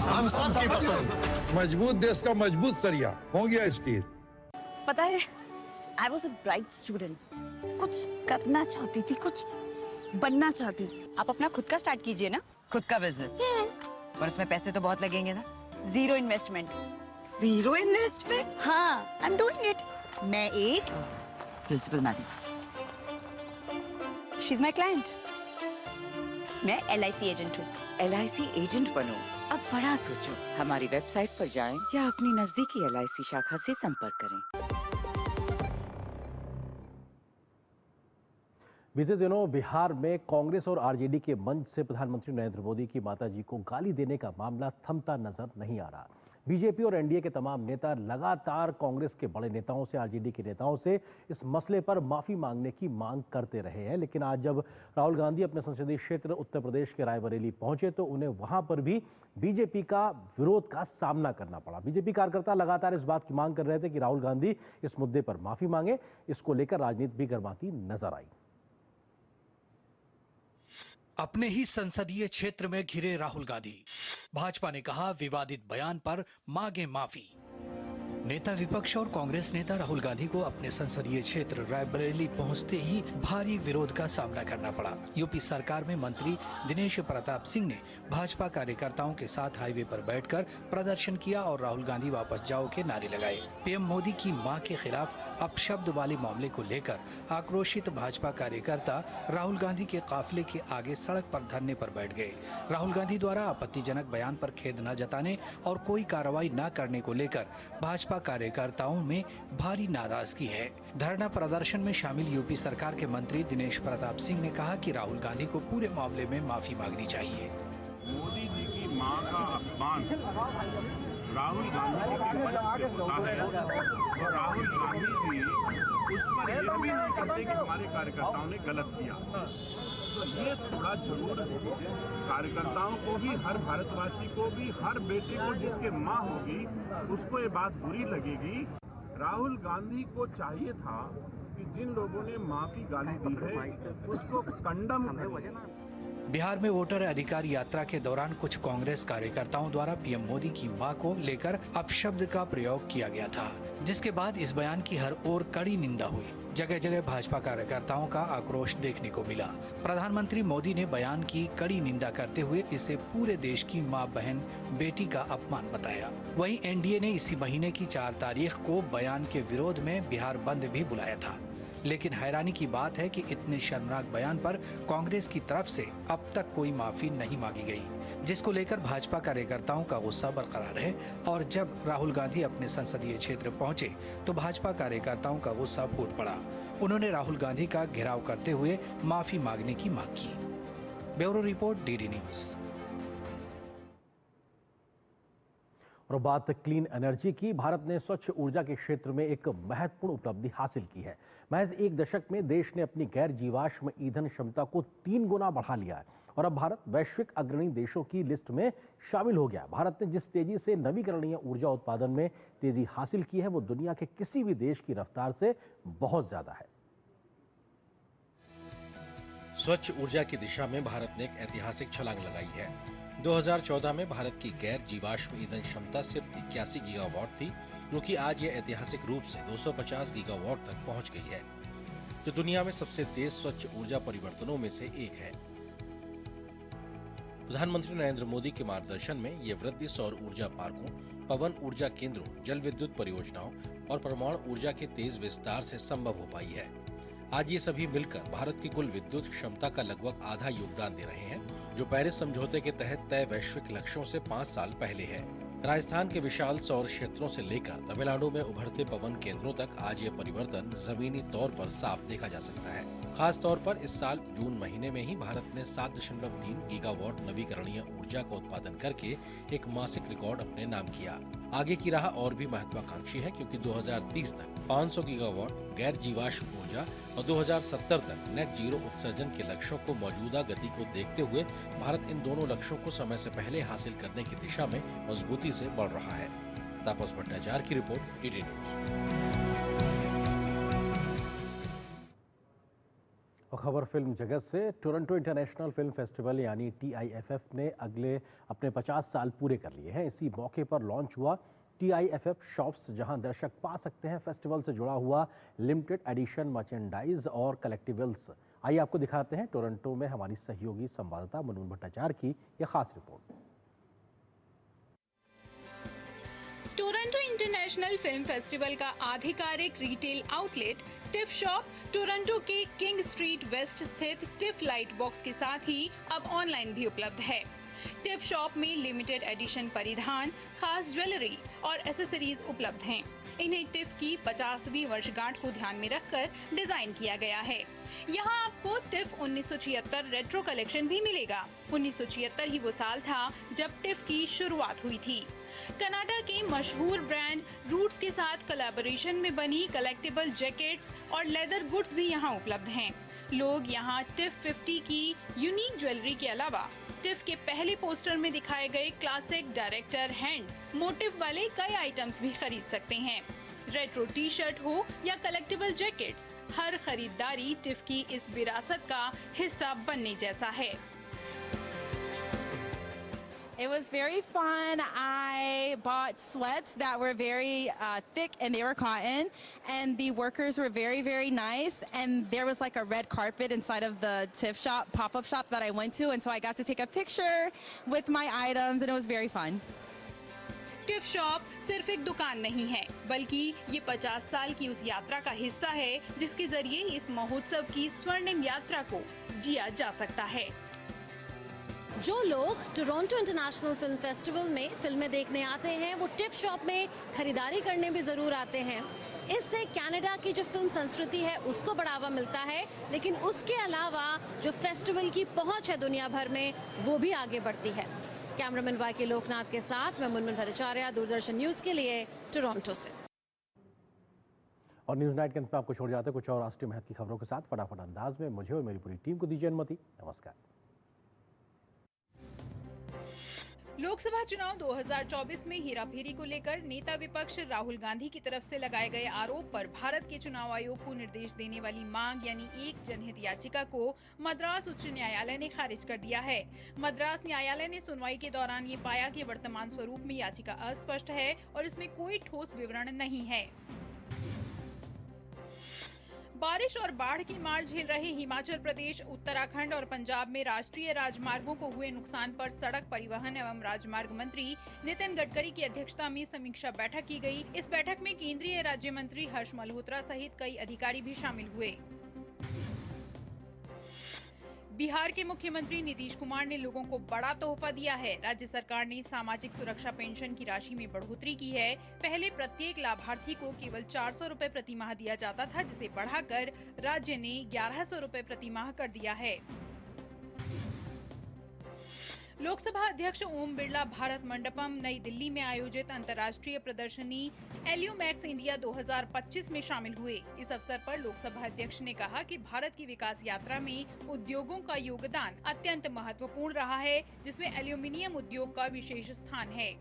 हम सबकी पसंद। मजबूत देश का मजबूत सरिया हो गया स्टील। पता है, I was a bright student. कुछ करना चाहती थी, कुछ बनना चाहती थी। आप अपना खुद का स्टार्ट कीजिए ना, खुद का बिजनेस। और उसमें पैसे तो बहुत लगेंगे ना। Zero investment. Zero investment? हाँ, I'm doing it. मैं एक principal madam. She's my client. मैं LIC एजेंट हूँ। LIC एजेंट बनो? अब बड़ा सोचो। हमारी वेबसाइट पर जाएं या अपनी नजदीकी LIC शाखा से संपर्क करें। बीते दिनों बिहार में कांग्रेस और आरजेडी के मंच से प्रधानमंत्री नरेंद्र मोदी की माताजी को गाली देने का मामला थमता नजर नहीं आ रहा। बीजेपी और एनडीए के तमाम नेता लगातार कांग्रेस के बड़े नेताओं से, आरजेडी के नेताओं से इस मसले पर माफी मांगने की मांग करते रहे हैं। लेकिन आज जब राहुल गांधी अपने संसदीय क्षेत्र उत्तर प्रदेश के रायबरेली पहुंचे तो उन्हें वहां पर भी बीजेपी का विरोध का सामना करना पड़ा। बीजेपी कार्यकर्ता लगातार इस बात की मांग कर रहे थे कि राहुल गांधी इस मुद्दे पर माफी मांगे। इसको लेकर राजनीति भी गर्माती नजर आई। अपने ही संसदीय क्षेत्र में घिरे राहुल गांधी। भाजपा ने कहा विवादित बयान पर मांगे माफी। नेता विपक्ष और कांग्रेस नेता राहुल गांधी को अपने संसदीय क्षेत्र रायबरेली पहुंचते ही भारी विरोध का सामना करना पड़ा। यूपी सरकार में मंत्री दिनेश प्रताप सिंह ने भाजपा कार्यकर्ताओं के साथ हाईवे पर बैठकर प्रदर्शन किया और राहुल गांधी वापस जाओ के नारे लगाए। पीएम मोदी की मां के खिलाफ अपशब्द वाले मामले को लेकर आक्रोशित भाजपा कार्यकर्ता राहुल गांधी के काफिले के आगे सड़क पर धरने पर बैठ गए। राहुल गांधी द्वारा आपत्तिजनक बयान पर खेद न जताने और कोई कार्रवाई न करने को लेकर भाजपा कार्यकर्ताओं में भारी नाराजगी है। धरना प्रदर्शन में शामिल यूपी सरकार के मंत्री दिनेश प्रताप सिंह ने कहा कि राहुल गांधी को पूरे मामले में माफी मांगनी चाहिए। मोदी जी की मां का अपमान राहुल गांधी जी की वजह से होता है और राहुल गांधी जी उस पर यह भी नहीं करते कि हमारे कार्यकर्ताओं ने गलत किया। तो ये थोड़ा जरूर कार्यकर्ताओं को भी, हर भारतवासी को भी, हर बेटे को जिसके माँ होगी उसको ये बात बुरी लगेगी। राहुल गांधी को चाहिए था कि जिन लोगों ने माँ की गाली दी है उसको कंडम करें। बिहार में वोटर अधिकार यात्रा के दौरान कुछ कांग्रेस कार्यकर्ताओं द्वारा पीएम मोदी की मां को लेकर अपशब्द का प्रयोग किया गया था, जिसके बाद इस बयान की हर ओर कड़ी निंदा हुई। जगह जगह भाजपा कार्यकर्ताओं का आक्रोश देखने को मिला। प्रधानमंत्री मोदी ने बयान की कड़ी निंदा करते हुए इसे पूरे देश की मां, बहन, बेटी का अपमान बताया। वहीं एनडीए ने इसी महीने की 4 तारीख को बयान के विरोध में बिहार बंद भी बुलाया था। लेकिन हैरानी की बात है कि इतने शर्मनाक बयान पर कांग्रेस की तरफ से अब तक कोई माफी नहीं मांगी गई, जिसको लेकर भाजपा कार्यकर्ताओं का गुस्सा बरकरार है। और जब राहुल गांधी अपने संसदीय क्षेत्र पहुंचे तो भाजपा कार्यकर्ताओं का गुस्सा फूट पड़ा। उन्होंने राहुल गांधी का घेराव करते हुए माफी मांगने की मांग की। Bureau report, DD news. और बात क्लीन एनर्जी की। भारत ने स्वच्छ ऊर्जा के क्षेत्र में एक महत्वपूर्ण उपलब्धि हासिल की है। महज 1 दशक में देश ने अपनी गैर जीवाश्म ईंधन क्षमता को 3 गुना बढ़ा लिया है और अब भारत वैश्विक अग्रणी देशों की लिस्ट में शामिल हो गया। भारत ने जिस तेजी से नवीकरणीय ऊर्जा उत्पादन में तेजी हासिल की है वो दुनिया के किसी भी देश की रफ्तार से बहुत ज्यादा है। स्वच्छ ऊर्जा की दिशा में भारत ने एक ऐतिहासिक छलांग लगाई है। 2014 में भारत की गैर जीवाश्म ईंधन क्षमता सिर्फ 81 गीगावाट थी, जो कि आज ये ऐतिहासिक रूप से 250 गीगावाट तक पहुंच गई है, जो दुनिया में सबसे तेज स्वच्छ ऊर्जा परिवर्तनों में से एक है। प्रधानमंत्री नरेंद्र मोदी के मार्गदर्शन में ये वृद्धि सौर ऊर्जा पार्कों, पवन ऊर्जा केंद्रों, जल विद्युत परियोजनाओं और परमाणु ऊर्जा के तेज विस्तार से संभव हो पाई है। आज ये सभी मिलकर भारत की कुल विद्युत क्षमता का लगभग आधा योगदान दे रहे हैं, जो पेरिस समझौते के तहत तय वैश्विक लक्ष्यों से 5 साल पहले है। राजस्थान के विशाल सौर क्षेत्रों से लेकर तमिलनाडु में उभरते पवन केंद्रों तक आज ये परिवर्तन जमीनी तौर पर साफ देखा जा सकता है। खास तौर पर इस साल जून महीने में ही भारत ने 7.3 गीगावाट नवीकरणीय ऊर्जा का उत्पादन करके एक मासिक रिकॉर्ड अपने नाम किया। आगे की राह और भी महत्वाकांक्षी है, क्योंकि 2030 तक 500 गीगावाट गैर जीवाश्म ऊर्जा और 2070 तक नेट जीरो उत्सर्जन के लक्ष्यों को मौजूदा गति को देखते हुए भारत इन दोनों लक्ष्यों को समय से पहले हासिल करने की दिशा में मजबूती से बढ़ रहा है। तापस भट्टाचार्य की रिपोर्ट, डीडी न्यूज। खबर फिल्म जगत से। टोरंटो इंटरनेशनल फिल्म फेस्टिवल यानी TIFF ने अपने 50 साल पूरे कर लिए हैं। इसी मौके पर लॉन्च हुआ TIFF शॉप्स, जहां दर्शक पा सकते हैं फेस्टिवल से जुड़ा हुआ लिमिटेड एडिशन मर्चेंडाइज और कलेक्टिबल्स। आइए आपको दिखाते हैं टोरंटो में हमारी सहयोगी संवाददाता मनोज भट्टाचार्य की यह खास report. Toronto international film festival का आधिकारिक retail outlet tiff shop Toronto के किंग स्ट्रीट वेस्ट स्थित टिफ लाइट बॉक्स के साथ ही अब ऑनलाइन भी उपलब्ध है। टिफ शॉप में लिमिटेड एडिशन परिधान, खास ज्वेलरी और एसेसरीज उपलब्ध हैं। इन्हें टिफ की 50वीं वर्षगांठ को ध्यान में रखकर डिजाइन किया गया है। यहाँ आपको टिफ 1976 रेट्रो कलेक्शन भी मिलेगा। 1976 ही वो साल था जब टिफ की शुरुआत हुई थी। कनाडा के मशहूर ब्रांड रूट्स के साथ कोलैबोरेशन में बनी कलेक्टिबल जैकेट्स और लेदर गुड्स भी यहाँ उपलब्ध हैं। लोग यहाँ टिफ 50 की यूनिक ज्वेलरी के अलावा टिफ के पहले पोस्टर में दिखाए गए क्लासिक डायरेक्टर हैंड्स मोटिव वाले कई आइटम्स भी खरीद सकते हैं। रेट्रो टी शर्ट हो या कलेक्टिबल जैकेट्स, हर खरीदारी टिफ की इस विरासत का हिस्सा बनने जैसा है। It was very fun. I bought sweats that were very thick and they were cotton, and the workers were very, very nice, and there was like a red carpet inside of the TIFF shop, pop-up shop that I went to, and so I got to take a picture with my items and it was very fun. Tiff shop सिर्फ एक दुकान नहीं है, बल्कि ये 50 साल की उस यात्रा का हिस्सा है जिसके जरिए इस महोत्सव की स्वर्णिम यात्रा को जिया जा सकता है। जो लोग टोरंटो इंटरनेशनल फिल्म फेस्टिवल में फिल्में देखने आते हैं, वो टिफ शॉप में खरीदारी करने भी जरूर आते हैं। इससे कनाडा की जो फिल्म संस्कृति है उसको बढ़ावा मिलता है, लेकिन उसके अलावा जो फेस्टिवल की पहुंच है दुनिया भर में, वो भी आगे बढ़ती है। कैमरामैन वाई के लोकनाथ के साथ मैं मुनमुन भट्टाचार्य, दूरदर्शन न्यूज के लिए टोरंटो से। और न्यूज नाइट के अंत में आपको छोड़ जाते हैं कुछ और राष्ट्रीय महत्व की खबरों के साथ फटाफट अंदाज में। मुझे और मेरी पूरी टीम को दीजिए अनुमति। नमस्कार। लोकसभा चुनाव 2024 में हेराफेरी को लेकर नेता विपक्ष राहुल गांधी की तरफ से लगाए गए आरोप पर भारत के चुनाव आयोग को निर्देश देने वाली मांग यानी एक जनहित याचिका को मद्रास उच्च न्यायालय ने खारिज कर दिया है। मद्रास न्यायालय ने सुनवाई के दौरान ये पाया कि वर्तमान स्वरूप में याचिका अस्पष्ट है और इसमें कोई ठोस विवरण नहीं है। बारिश और बाढ़ की मार झेल रहे हिमाचल प्रदेश, उत्तराखंड और पंजाब में राष्ट्रीय राजमार्गों को हुए नुकसान पर सड़क परिवहन एवं राजमार्ग मंत्री नितिन गडकरी की अध्यक्षता में समीक्षा बैठक की गई। इस बैठक में केंद्रीय राज्य मंत्री हर्ष मल्होत्रा सहित कई अधिकारी भी शामिल हुए। बिहार के मुख्यमंत्री नीतीश कुमार ने लोगों को बड़ा तोहफा दिया है। राज्य सरकार ने सामाजिक सुरक्षा पेंशन की राशि में बढ़ोतरी की है। पहले प्रत्येक लाभार्थी को केवल 400 रुपए प्रति माह दिया जाता था, जिसे बढ़ाकर राज्य ने 1100 रुपए प्रति माह कर दिया है। लोकसभा अध्यक्ष ओम बिरला भारत मंडपम नई दिल्ली में आयोजित अंतर्राष्ट्रीय प्रदर्शनी एल्यूमैक्स इंडिया 2025 में शामिल हुए। इस अवसर पर लोकसभा अध्यक्ष ने कहा कि भारत की विकास यात्रा में उद्योगों का योगदान अत्यंत महत्वपूर्ण रहा है, जिसमें एल्यूमिनियम उद्योग का विशेष स्थान है।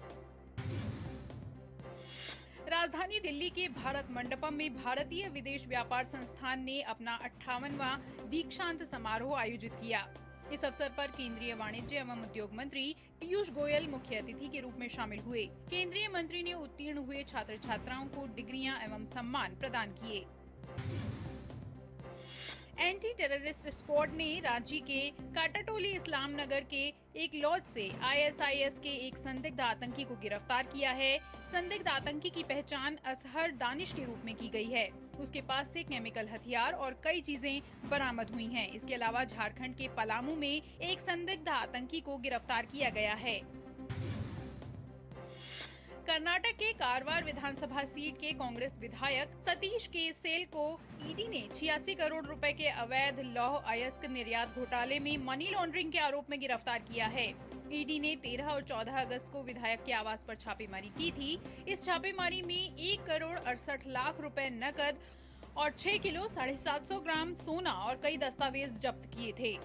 राजधानी दिल्ली के भारत मंडपम में भारतीय विदेश व्यापार संस्थान ने अपना 58वां दीक्षांत समारोह आयोजित किया। इस अवसर पर केंद्रीय वाणिज्य एवं उद्योग मंत्री पीयूष गोयल मुख्य अतिथि के रूप में शामिल हुए। केंद्रीय मंत्री ने उत्तीर्ण हुए छात्र छात्राओं को डिग्रियां एवं सम्मान प्रदान किए। एंटी टेररिस्ट स्क्वाड ने रांची के काटाटोली इस्लाम नगर के एक लॉज से ISIS के एक संदिग्ध आतंकी को गिरफ्तार किया है। संदिग्ध आतंकी की पहचान असहर दानिश के रूप में की गई है। उसके पास से केमिकल हथियार और कई चीजें बरामद हुई हैं। इसके अलावा झारखंड के पलामू में एक संदिग्ध आतंकी को गिरफ्तार किया गया है। कर्नाटक के कारवार विधानसभा सीट के कांग्रेस विधायक सतीश केसेल को ईडी ने 86 करोड़ रुपए के अवैध लौह अयस्क निर्यात घोटाले में मनी लॉन्ड्रिंग के आरोप में गिरफ्तार किया है। ईडी ने 13 और 14 अगस्त को विधायक के आवास पर छापेमारी की थी। इस छापेमारी में 1 करोड़ 68 लाख रुपए नकद और 6 किलो 750 ग्राम सोना और कई दस्तावेज जब्त किए थे।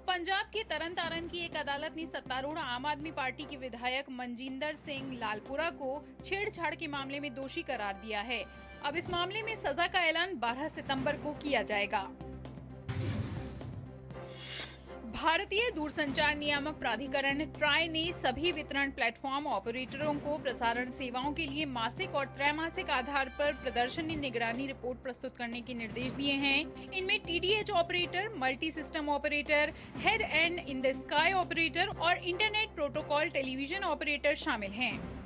पंजाब के तरन तारण की एक अदालत ने सत्तारूढ़ आम आदमी पार्टी के विधायक मनजिंदर सिंह लालपुरा को छेड़छाड़ के मामले में दोषी करार दिया है। अब इस मामले में सजा का ऐलान 12 सितंबर को किया जाएगा। भारतीय दूरसंचार नियामक प्राधिकरण ट्राई ने सभी वितरण प्लेटफॉर्म ऑपरेटरों को प्रसारण सेवाओं के लिए मासिक और त्रैमासिक आधार पर प्रदर्शनी निगरानी रिपोर्ट प्रस्तुत करने के निर्देश दिए हैं। इनमें TDH operator, multi system operator, head and in the sky operator और इंटरनेट प्रोटोकॉल टेलीविजन ऑपरेटर शामिल हैं।